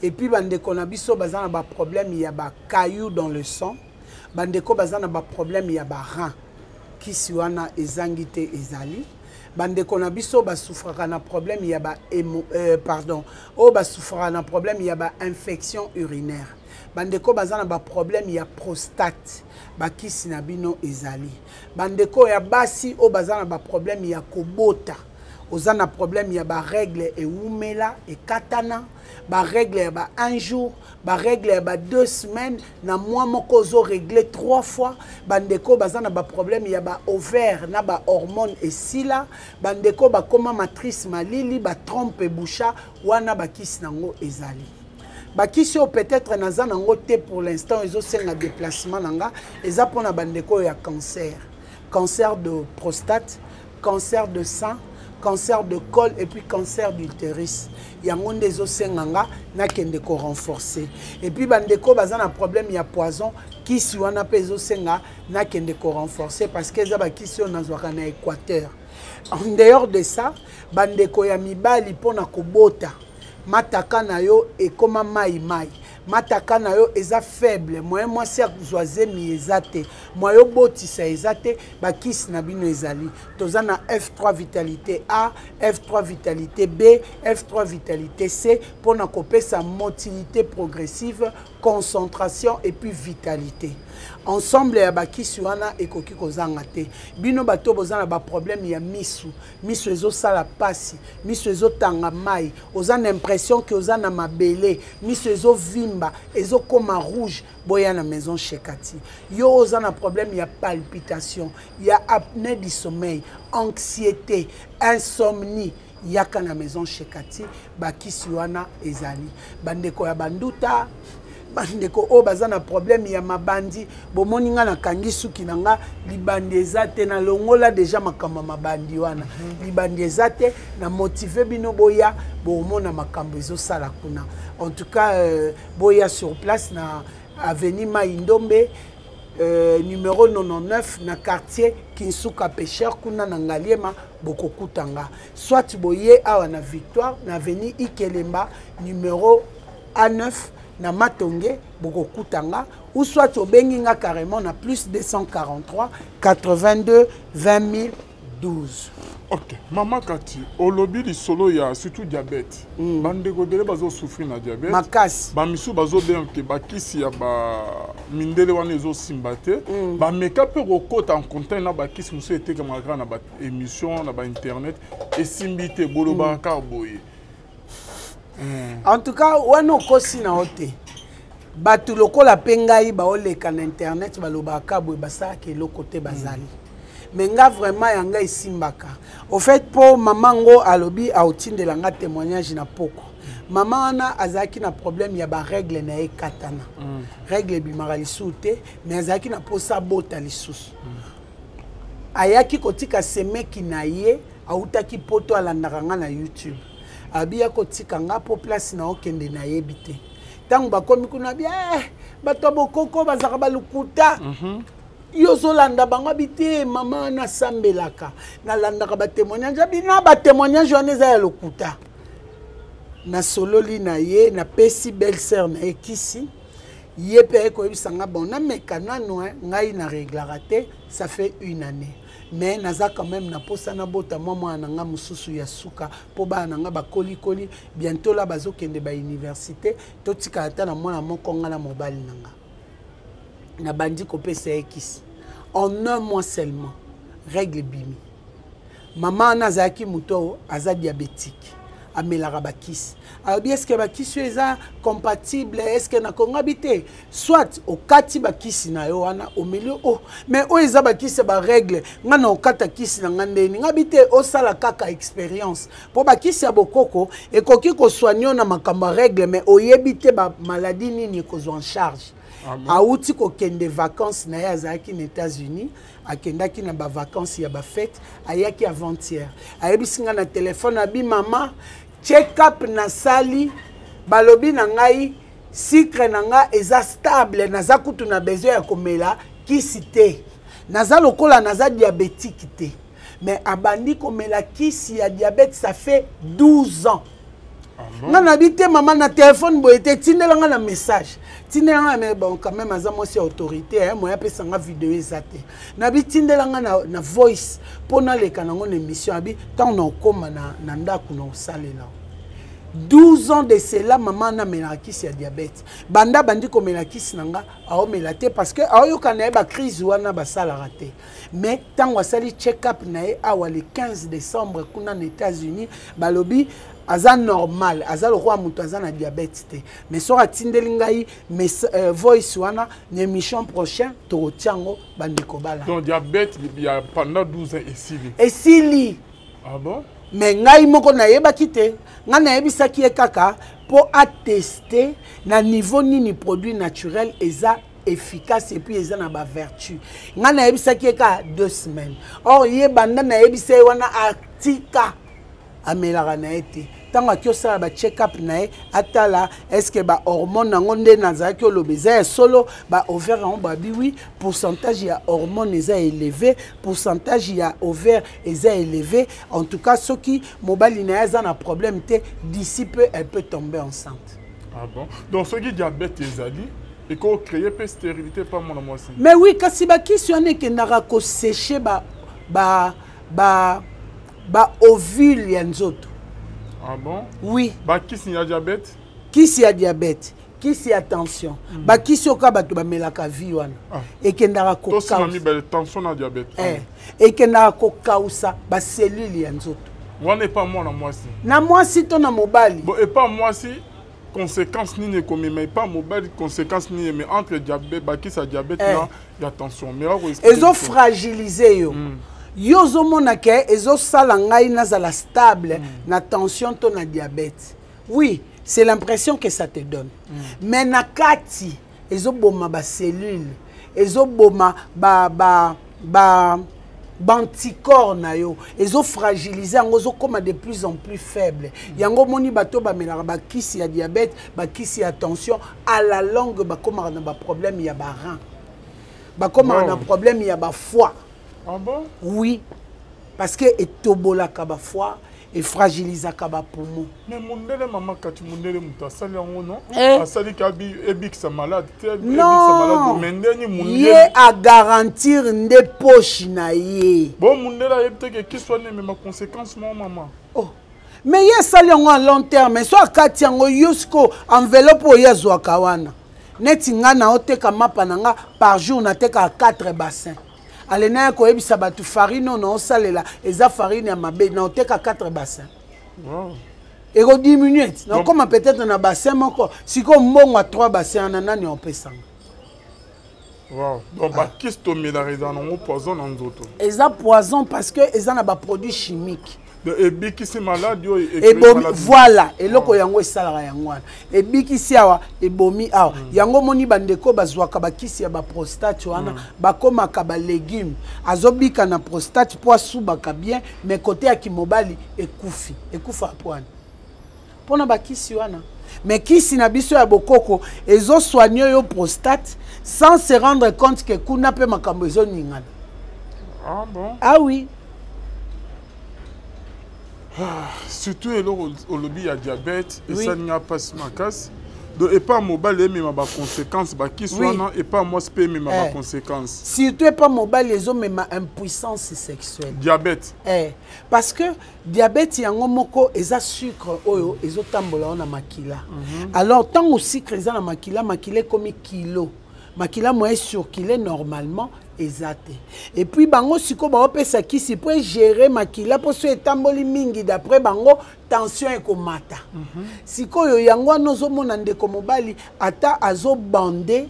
Et puis bandeko na biso baza na ba problème ya ba caillou dans le sang. Bandeko baza na ba problème ya ba rein qui siwana ezangite ezali. Bandeko na biso ba souffrira na problème ya ba ba souffrira na problème ya ba infection urinaire. Bandeko bazana ba problème ya prostate bakisi na bino ezali. Bandeko ya basi o bazana ba problème ya kobota ozana problème ya ba règle et umela et katana ba règle ya ba un jour ba règle ya ba 2 semaines na mois moko zo régler 3 fois. Bandeko bazana ba problème ya ba ovaire na ba hormone et sila bandeko ba koma matrice malili ba trompe boucha wana bakisi nango ezali. Bakisi peut-être naza nango te pour l'instant ils ont un déplacement nanga eza pona bandeko ya cancer de prostate, cancer de sein, cancer de col et puis cancer d'utérus. Yango ndezo senganga na kende ko renforcer. Et puis bandeko bazana problème ya poison kisi wana pezo senga na kende ko renforcer parce que za ba kisi on azwaka na Équateur. En dehors de ça, bandeko ya mibali pona kobota mataka na yo e koma mai mai. Mataka na yo eza faible, moi si akuzwaze mi ezate, moi yo botisa ezate, ba kisi na bino ezali. Toza na F3 vitalité A, F3 vitalité B, F3 vitalité C pour na kopesa motilité progressive, concentration et puis vitalité. Ensemble ya ba kisi wana ekoki kozanga te. Bino bato bozana ba problème ya misu. Misu ezo sala pasi, misu ezo tanga mai, ozana impression que ozana mabele, misu ezo vimba, ezo koma rouge, boya na maison Shekati. Yo ozana problème ya palpitation, ya apnée du sommeil, anxiété, insomnie. Yaka na maison Shekati, ba kisi wana ezali. Bandeko ya banduta bandeko o bazana problème ya mabandi bomoni nga na kangi suki nanga libandi ezate na longola déjà makamba mabandi wana libandi ezate na motiver bino boya bomona makambo ezo sala kuna. En tout cas boya sur place na avenue Maindombe numéro 99 na quartier Kinsuka Pêcheur kuna na Ngaliema bokokutanga, soit boye awa na Victoire na avenue Ikelemba numéro A9 na Matonge bokokutanga, ou soit obenginga carrément na plus 243 82 20 012. Ok, Maman Kati, au lobby du solo il y a surtout diabète. Bandeko dele bazo souffrir na diabète. Makasi. Ba misu bazo bien que ba kisi ya ba mindele wana ezo simbate. Ba meka pe kokota en contact na ba kisi muso ete ka malgré na ba émission na ba internet et simbite bolo ba karboye. En tout cas, wano kosi na ote. Batu lokola pengai ba oleka na internet baloba kabwe basaki lo côté bazali. Mais nga vraiment yanga isimbaka. Au fait pour mamango alobi a otinde langa témoignage na poko. Maman ana azaki na problème ya ba règle na ekatana. Règle bimara lisute mais azaki na posa bota lisusu. Ayaki kotika semeki na ye autaki poto alandaka nga na YouTube. Abia kotika nga po place na okende na yebite. Tangu bakomi kuna bia bato bokoko bazaka balukuta. Yozo landa banga bite mama na sambelaka na landa ka ba témoignage bina ba témoignage wana za ya lokuta na sololi na ye na pesi belle-sœur na ekisi ye pe ko bisanga bon na mekana no ngai na réglarate ça fait une année mais naza quand même na posa na bota mwa na nga mususu ya suka po ba na nga ba koli koli bientôt la bazo kende ba université totika ata na mwana moko nga na mobile nanga na bandi kopesa ekisi en un mois seulement règle bimi maman nazaki muto aza diabétique amelaka bakisi alors bien est-ce que bakisi eza compatible est-ce que na kongo habité soit okati bakisi na yo wana omeli oh mais o eza bakisi ba règle ngana okata kisi na ngandeni ngabité osala kaka expérience po bakisi ya bokoko ekoki ko soigner na makambo règle mais oyebite ba maladie nini kozwa en charge. Aouti ko kende vacances na yazaki na États-Unis akendaki na ba vacances ya ba fête ayaki avant-hier ayebisinga na téléphone abi mama check up na sali balobi na ngai sucre na nga eza stable naza kutu na besoin ya komela kisi te naza lokola naza diabétique te mais abandi komela kisi ya diabète ça fait 12 ans. Nga nabite maman na téléphone boyete tindelanga na message tindelanga mais bon quand même aza moi c'est autorité hein moi pesa nga vidéo ezate nabi tindelanga na voice pona leka nango na émission abi tant na okoma na ndaku na osalela 12 ans de cela maman na melakisi ya diabète banda bandi ko melakisi nanga ao melate parce que ao yokana ba crise wana basala raté mais tant wasali check up na e awa le 15 décembre kuna na États-Unis balobi aza normal aza le roi muto aza na diabète te mais so atindeli ngai mais voice wana na émission prochain to tiango bandiko bala donc diabète il y a pendant 12 ans et sili ah bon mais ngai moko na yebaki te nga na yebisaki kaka pour attester na niveau nini produit naturel eza efficace et puis eza na ba vertu nga na yebisaki ka 2 semaines or ye banda na yebisai wana atika amelaka na ete tanga kyo sala ba check up na atala est-ce que ba hormone nango nde nazaki kyo lobeza solo ba ovaire en ba oui pourcentage ya hormone eza élevé pourcentage ya ovaire eza élevé en tout cas ceux qui mobali na za na problème te d'ici peu elle peut tomber enceinte. Ah bon, donc ceux qui diabète ezali et qu'on crée peu stérilité pas mon moi aussi. Mais oui kasi ba kisi on est que ndaka ko sécher ba ovule ya nzoto. Ah bon? Oui. Bah qui s'il y a diabète? Qui s'il y a diabète? Qui s'il y a tension? Bah qui s'il y a bato ba melaka vie wana? Et kendara ko kausa. Toi si tension na diabète. Et kendara ko kausa ba cellule ya nzoto. Moi n'est pas moi na moi si. Na moi si to na mobali. Bon et pas moi si conséquences ni ne comme mais pas mobile conséquences ni mais entre diabète bah qui ça diabète là il y a tension. Mais ils ont fragilisé yo. Yo zomona ke ezo sala ngai nazala stable na tension to na diabète. Oui, c'est l'impression que ça te donne. Mais na kati ezo boma ba cellule, ezo boma ba anticorps na yo, ezo fragiliser yango zo comme de plus en plus faible. Yango moni bato ba melaka ba kisi ya diabète, ba kisi ya tension à la longue ba comme na ba problème ya ba rein. Ba comme na problème ya ba foie. Ah bon? Oui, parce que etobola kaba foie et fragilise kaba poumon. Mais mon délai maman quand tu mon délai muta sali yango non? Asali kabi ebik sa malade, non. Ye a garantir nde poche na ye. Bon mon délai ebte que soit né mais ma conséquence mon maman. Oh. Mais ye sali yango à long terme, soit kati yango yusko enveloppe ya zwa kawana. Neti nga na oteka mapa nanga par jour na teka 4 bassins. Alena ko ebisa batu farine non salela eza farine ya mabe na oteka 4 bassins. Wow. Et go diminuer. Donc comme peut-être na bassin moko siko mbongo à 3 bassins na nani on peut sang. Wow. Donc ba kisto mélarisé non poison en zoto. Eza poison parce que eza na ba produits chimiques. Et biki si malade yo et bomi voilà et loko yango esalaka yango wana et biki si awa et bomi awa yango moni bandeko bazwaka bakisi ya ba prostate wana bakomaka ba légumes azobika na prostate po asubaka bien mais côté ya kimobali ekufa pwana pona bakisi wana mais kisi na biso ya bokoko ezo soigner yo prostate sans se rendre compte que kuna pe makambo ezo ningana. Ah bon? Ah oui. Surtout au lobby à diabète et ça n'a pas ma casse donc et pas mobile mais ma conséquence bah qui soit non et pas moi spé mais ma conséquence surtout et pas mobile les hommes mais ma impuissance sexuelle diabète parce que diabète yango moko eza sucre oyo ezo tambola na makila alors tant au sucre eza na makila comme kilo makila moyen surkilé normalement exacté et puis bango siko ba opesa kisi pour gérer makila pour so etamboli mingi d'après bango tension ekomata siko yo yango nozo mona ndeko mobali ata azo bander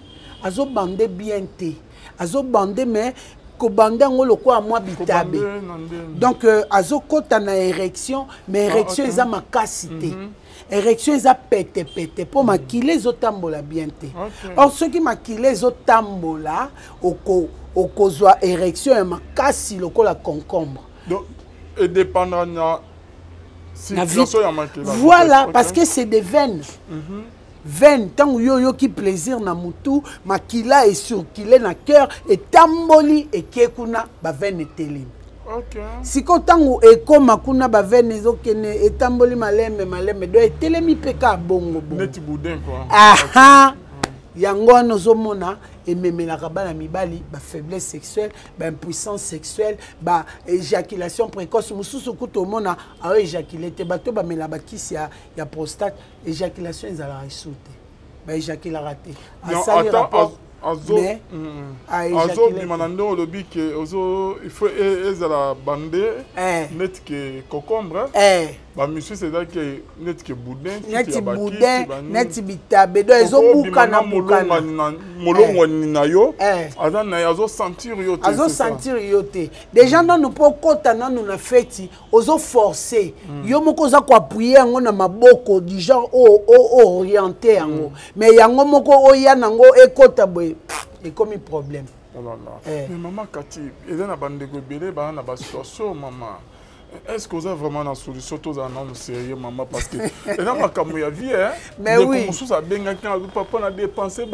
bien te azo bander mais ko bander ngolo kwa mwa bitabe donc azo kota na érection mais érection eza makasité. Érection eza pete pour makile zotambola bien te. Or ceux qui makile zotambola okozwa érection et makasi lokola concombre. Donc et dépendant na situation ya makila. Voilà parce que c'est des veines. Veine tant yo qui plaisir na mutu makila et surkilé na cœur et tamboli et kekuna ba veine etelemi. Okay. Siko tango ekoma kuna ba veine ezokene etamboli malembe do etelemi peka bongo. Neti boudin quoi. Aha. Yango nozomona ememelaka bana mibali ba faiblesse sexuelle, ba impuissance sexuelle, ba éjaculation précoce mususu kutomona a éjaculer te bato ba mela bakisi ya prostate éjaculation ezala résoute. Ba éjaculer raté. Asali rapport Azo bimanando lobi que ozo il faut ezala bande net que concombre ba monsieur c'est là que net que boudin net bitabe do ezo buka na molongo na yo azana azo sentir yo te déjà non nous pas kota na nous na feti ozo forcer yo moko za ko appuyer yango na maboko du genre orienté yango mais yango moko oya nango ekota boy et comme un problème. Oh là là. Mais maman Kati, il y a des gens qui ont une situation, maman. Est-ce que vous avez vraiment une solution tous en homme sérieux, maman? Parce que là, ma caméra vie, hein. Mais oui. Ça benga quand papa n'a dépensé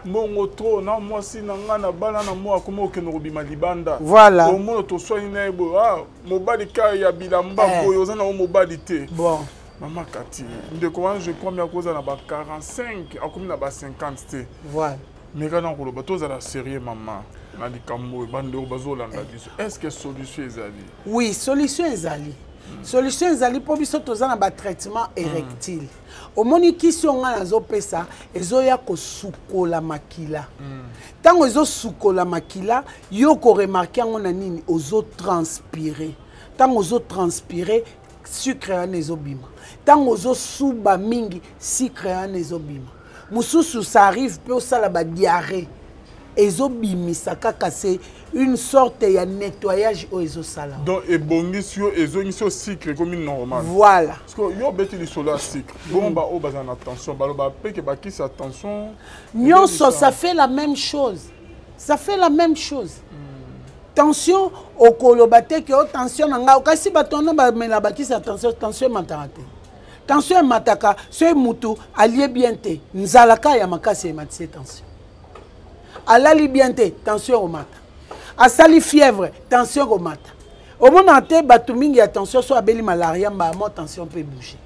mon trop, non moi si na bala na moi comment que nous robima libanda. Voilà. Au moins to soigner na bo mo bali ka ya bilamba boyo za na mo balité. Bon. Maman Kati, de comment je crois bien cause na ba 45, a comme na ba 50 té. Voilà. Mais quand on le bateau à la série maman. Est-ce que solution est allée? Oui, solution est allée. Solution est allée pour biso tozana ba traitement érectile. Au moni qui sont na zo pesa ezo ya ko sukola makila. Tango ezo sukola makila, yo ko remarquer ngona nini ozo transpirer. Tango ozo transpirer, sucre ya nezo bima. Tango ozo suba mingi, sucre ya nezo bima. Mususu ça arrive pe osala ba diarrhée. Ezobimisa kaka c'est une sorte de nettoyage au ezosala. Donc et bongisio ezongisio sucre comme normal. Voilà. Parce que yo beti li solo sucre. Bon ba o bazan attention, ba ba pe que ba ki sa attention. Nyonso ça fait la même chose. Ça fait la même chose. Tension au kolobate que tension nanga okasi batono ba mela ba ki sa tension matante. Tension mataka, ce mutu allié bien te. Nzalaka ya makasi matise tension. Alali bien te, tension au mata. Asali fièvre, tension au mata. Au moment où batu mingi attention soit abeli malaria, ma tension peut bouger.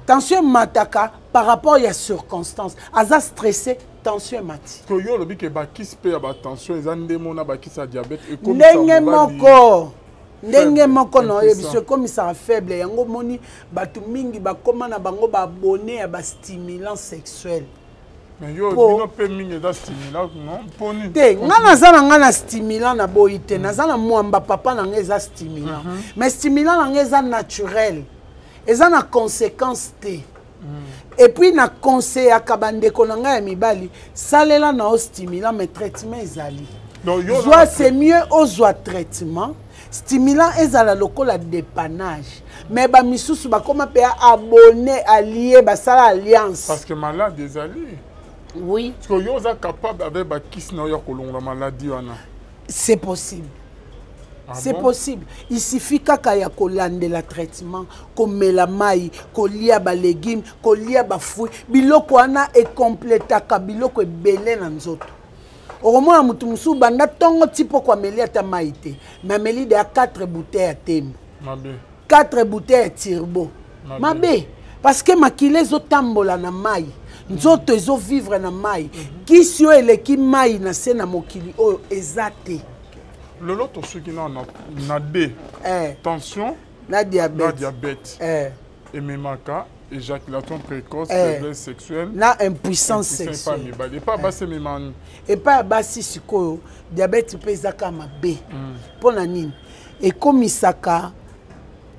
Tension mataka par rapport à circonstances. Asa stressé, tension mati. Que yo lobi ke ba kis pe ya ba tension, ezande mona ba kis a diabète et comme ndenge moko. Ndenge moko no yebiso comme ça faible yango moni batu mingi ba koma na bango ba abonné à ba stimulant sexuel. Mais yo bino pe mingi da stimulant non poni. Te ngana zana ngana stimulant na boite na zana mwamba papa na ngeza stimulant. Mais stimulant na ngeza naturel. Eza na conséquence te. Et puis na conseil à kabande konanga ya mibali salela na o stimulant mais traitement ezali. Donc c'est mieux au traitement. Stimulant ezala lokola dépannage. Mais ba misusu ba koma pe abonné allié ba sala alliance. Parce que malade des alliés. Oui. Parce que yo za capable avec ba kiss na yo kolonga maladie wana. C'est possible. C'est possible. Il suffit kaka ya kolande la traitement, komela mai, kolia ba légumes, kolia ba fruits, biloko wana e complétaka biloko ebele na nzoto. Oromona mutu musu banda tongo tipo kwa meli ata mai te. Mais meli de 4 bouteilles à thème. Mabe. 4 bouteilles à turbo. Mabe. Parce que makile zo tambola na mai. Nzoto ezo vivre na mai. Kisio eleki mai na se na mokili oyo ezate. Le lot ceux qui na D. Tension. Na diabète. Na diabète. Et memaka. Éjaculation précoce, faiblesse sexuelle. Na impuissance sexuelle. Et pas basse memani. Et pas basse sikoyo. Diabète pesa kama B. Pona nini. Et comme isaka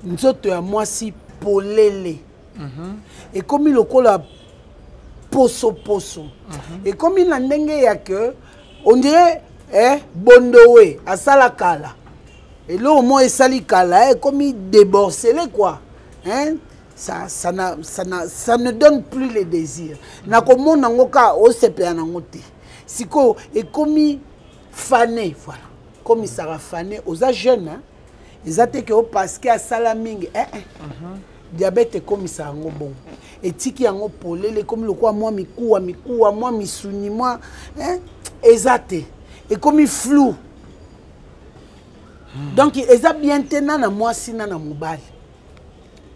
nzoto ya mwasi polele. Et comme lokola poso. Et comme il a ndenge ya que on dirait bondowe asala kala. Et là au moins esali kala comme il déborcelé quoi. Hein? Ça ne donne plus le désir. Na komo nangoka o sepea nangote. Siko et comme fané voilà. Comme il sera fané aux jeune hein. Ils attaquent que parce que à salaming diabète comme ça ngo bon. Et tiki yango polele comme le quoi moi mikuwa moi misuni moi hein ezate. Et comme il flou. Donc ils a bien tenant na moi sina na mobile.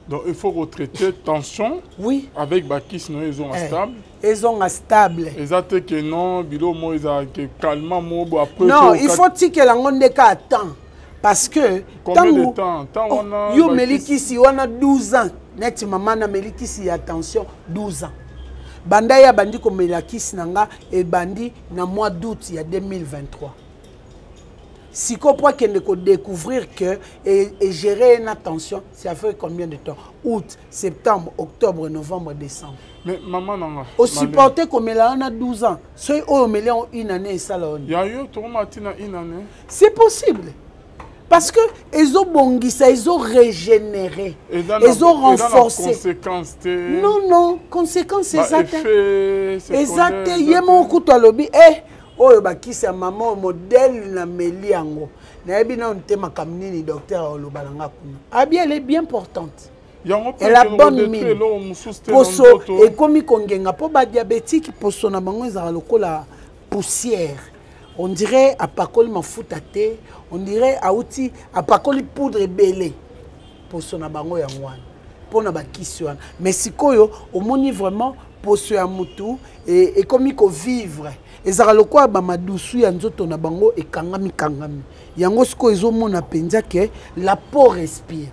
Donc il faut retraiter tension. Oui. Avec bakis non ils ont stable. Ils ont stable. Exact que non bilo mo ils a que calmement mo après. Non, il faut que la ngonde ka attend parce que combien de temps on a yo melikisi on a 12 ans. Net maman na melikisi attention 12 ans. Banda ya bandi ko melakisi nanga et bandi na mois d'août il y a 2023. Si qu'on peut découvrir que et gérer une attention, ça fait combien de temps? Août, septembre, octobre, novembre, décembre. Mais maman n'a pas. Aussi porté comme elle a 12 ans. Soit on met une année et ça là. Il y a eu tout une année. C'est possible. Parce que ils ont bongissé, ils ont régénéré, ils ont renforcé. Conséquences. Non, conséquences exactes. Exactes. Il y a mon coup de lobby. Oh, bah qui c'est maman modèle na meli yango. nayebi na onte makamnini docteur olobalanga kuna. Ah bien, elle est bien portante. Elle a bonne mine. Poso et comme kongenga po ba diabétique poso na bango ezala lokola poussière. On dirait apakoli mafuta te, on dirait auti apakoli poudre belé. Poso na bango ya ngwana. Pona ba kisi wana. Mais sikoyo omoni vraiment poso ya mutu et comme ko vivre. Ezala lokola ba madusu ya nzoto na bango ekangami kangami. Yango siko ezomona penza ke la peau respire.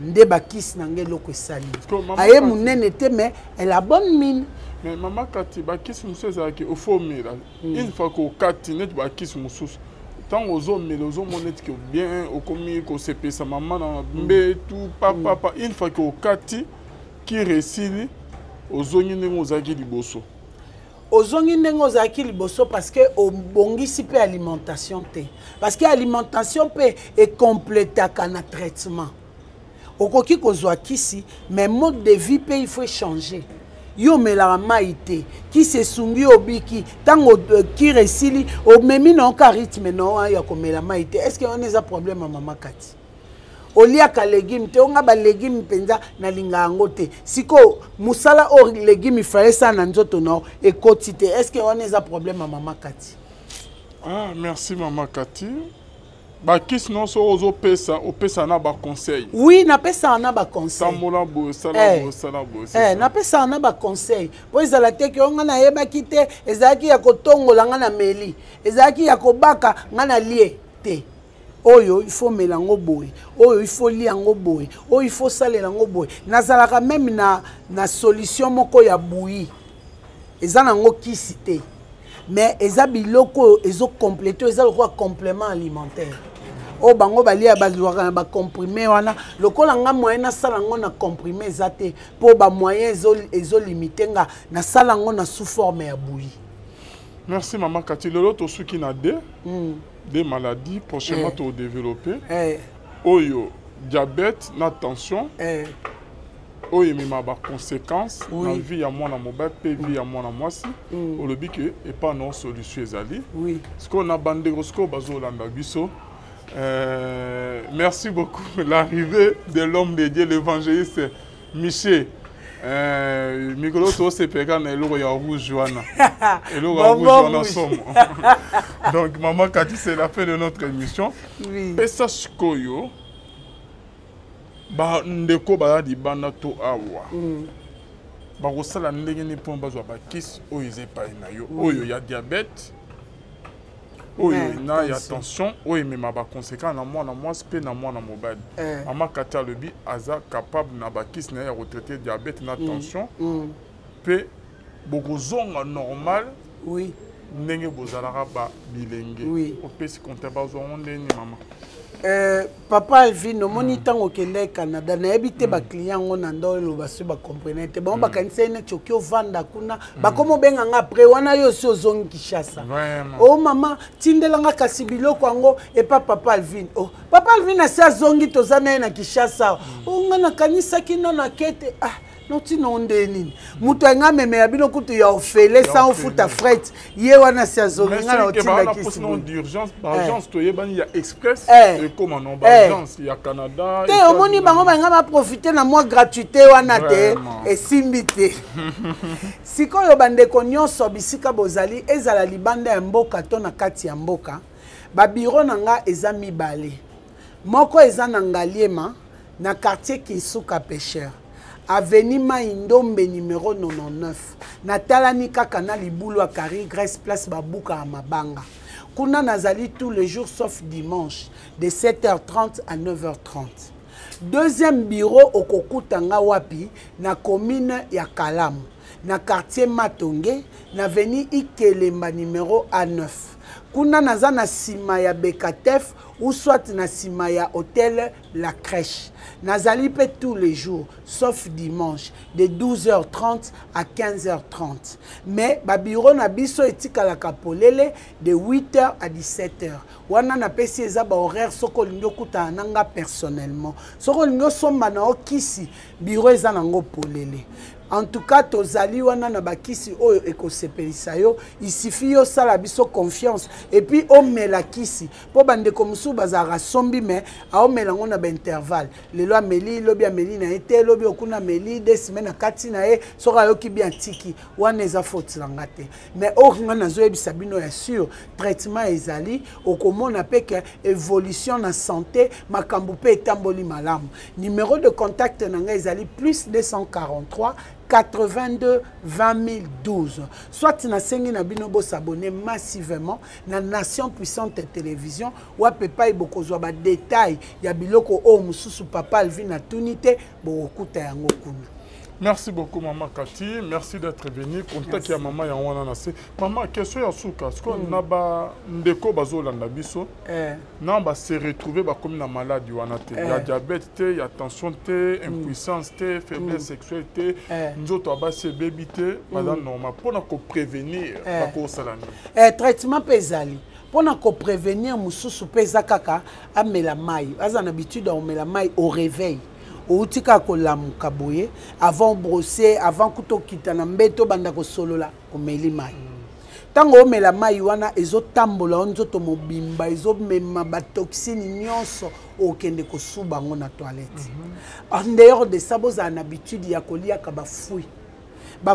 Nde bakisi nange loko esali aye munene te mais elle a bonne mine. Mais maman kati bakisi mususu ezalaki ofomela une fois ko kati net bakisi mususu tant ozomela ozomona eti bien okomi kosepesa mama na mbe tout papa une fois ko kati ki resili ozongi ndenge ozalaki liboso ozongi ndenge ozalaki liboso parce que obongisi pe alimentation te parce que alimentation pe ekompletaka na traitement. Okoki kozwa kisi mais mode de vie pe il faut changer. Yo mela maite qui se sungi obiki tango ki resili o memi na ka rythme no ya ko mela maite. Est-ce que on a un problème maman kati? Olia ka légume te onga ba légume penza na linga ngote. Siko musala o légume fallait ça na nzoto no e quotité. Est-ce que on a un problème maman kati? Ah merci maman Kati. Bakis non so ozo pesa na ba conseil. Oui, na pesa na ba conseil. Samola bo sala bo. Na pesa na ba conseil. Po ezala te ke onga na yeba kite, ezaki ya kotongola nga na meli. Ezaki ya kobaka nga na lie te. Oyo il faut melango boy. Oyo il faut liango boy. Oyo il faut salela ngo boy. Nazalaka même na solution moko ya bouilli. Ezana ngo kisite. Mais eza biloko ezo compléter eza lokwa complément alimentaire. O bango balia bazwaka ba comprimé wana lokola nga moyen na sala ngo na comprimé ezate po ba moyen ezo limiter nga na sala ngo na sous forme ya bouillie. Merci maman Kati. Lelo to suki na des maladies prochainement to développer. Oyo diabète, na tension. Oyo mema ba conséquences na vie ya mwana mobile pe vie ya mwana mwasi. Olobi ke et pas non solution ezali. Oui. Ce qu'on a bandé rosko bazo landa biso. Merci beaucoup. L'arrivée de l'homme de Dieu, l'évangéliste Michel. Mikolo to se peka na eloko ya rouge wana. Eloko ya rouge wana somo. Donc maman Kati, c'est la fin de notre émission. Oui. Pesa shikoyo ba ndeko ba di bana to awa. Ba kosala ndenge ni po bazwa ba kisi oyo ezepa na yo. Oyo ya diabète. Oyo na ya tension, oyo mema ba conséquent na mwana mwasi pe na mwana mobile. Mama Kati alobi aza capable na ba kisi na ya retraiter diabète na tension. Pe bokozonga normal. Oui. Ndenge bozalaka ba bilenge. Oui. Opesi konta bazwa ndeni mama. Papa Alvin, moni tango kende Canada na ebite ba client ngo na ndolo ba se ba comprendre te bon ba kanisa ina chokyo vanda kuna ba komo benga nga après wana yo so zongi Kinshasa. Oh mama tindelanga kasi biloko ngo e papa Alvin. Oh papa Alvin asa zongi tozana na Kinshasa. Oh nga na kanisa kino na kete non tu non deni mutu nga meme ya bino kutu ya ofele sans futa fret ye wana sia zongi nga na otinda kisi d'urgence par urgence to yebani ya express et comment non ba urgence ya Canada te omoni bango banga ba profiter na moi gratuité wana te et simbité sikoyo bandeko nyonso bisika bozali ezala libanda ya mboka to na kati ya mboka ba bureau nanga eza mibale moko eza na Ngaliema na quartier Kisuka Pêcheur Avenue Maindombe numéro 99. Natalani kaka na libulu akari Grèce place Babuka à Mabanga. Kuna nazali tous les jours sauf dimanche de 7h30 à 9h30. Deuxième bureau au Kokutanga wapi na commune ya Kalamu. Na quartier Matonge na avenue Ikelemba numéro A9. Kuna naza na sima ya Bekatef ou soit na sima ya hôtel La Crèche. Nazali pe tous les jours, sauf dimanche, de 12h30 à 15h30. Mais ba bureau na biso etikala kapolele de 8h à 17h. Wana na pesi eza ba horaire soko lingo kuta nanga personnellement. Soko lingo somba na okisi bureau eza nango polele. En tout cas, tozali wana na bakisi oyo ekosepelisa yo, il suffit yo sala biso confiance et puis o mela kisi. Po bande comme mosusu bazara sombi mais aomela ngo na ba intervalle lelo ameli lobi ameli na été lobi okuna ameli 2 semaines kati na ye soka yoki bien tiki wana eza faute langa te mais okinga nazo yebisa bino ya sûr traitement ezali okomona pe que évolution na santé makambo pe etamboli malamu numéro de contact nanga ezali plus 243 82 20 012. Soit na sengi na bino bo s'abonner massivement na Nation Puissante Télévision ou à pepa ibokozwa ba détail ya biloko o mususu papa alvi na tunité bo okuta yango kuna. Merci beaucoup, Maman Cathy. Merci d'être venue. Contact ya Maman Yawana Nase. Maman, question ya souka. Est-ce qu'on a ba ndeko bazo landa biso? Non, ba se retrouver ba comme na maladie wana te. Il y a diabète, il y a tension, impuissance, faiblesse sexuelle, nzoto ba se baby te, madame normal pour na ko prévenir ba ko salani. Traitement pesali. Pour na ko prévenir mususu pesa kaka amela mai. Aza na habitude à mela mai au réveil. Outika ko lamuka boye avant brosser avant kutokita na mbeto banda ko solola omeli mai tango omela mai wana ezotambola onzoto mobimba ezomema ba toxine nyonso okende ko suba ngo na toilette en dehors de ça boza na habitude ya kolia ka ba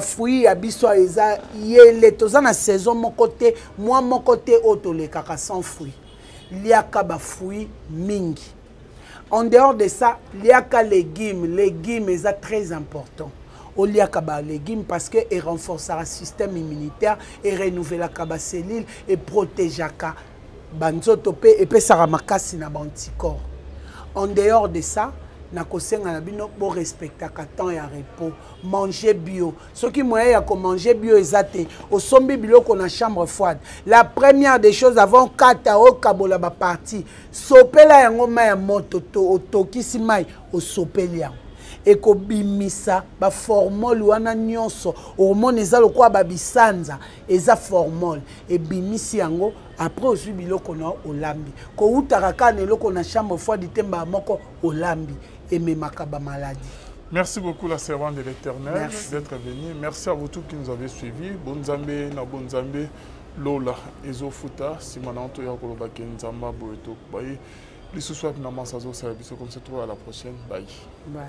fruit ya biso eza yele toza na saison moko te moi moko te otoleka sans fruit liaka ba fruit mingi. En dehors de ça, il y a que légumes. Légumes sont très importants. Il y a que légumes parce qu'ils renforcent le système immunitaire et renouvellent les cellules et protègent les et puis ça ramasse les anticorps. En dehors de ça, pour respecter le temps et le repos, manger bio. Ce qui est manger bio, c'est au sombi bio qu'on a chambre froide. La première des choses avant 4 ans, kabola ba parti. Sopela yango ya moto to tokisi mai o sopelia. Et ko bimisa ba formol wana nyonso hormone eza lokwa ba bisanza eza formol et bimisi yango après aussi biloko na olambi. Ko utaraka ne loko na chambre froide temba moko olambi. Et mes macabres maladies. Merci beaucoup la servante de l'Éternel d'être venue. Merci à vous tous qui nous avez suivis. Bonzambe, na bonzambe, Lola, Ezofuta, Simananto, Yakoloba, Kenzamba, Boeto, Baye. Les sous-soirs, Naman Sazo, Salabiso, comme c'est tout à la prochaine. Bye. Bye.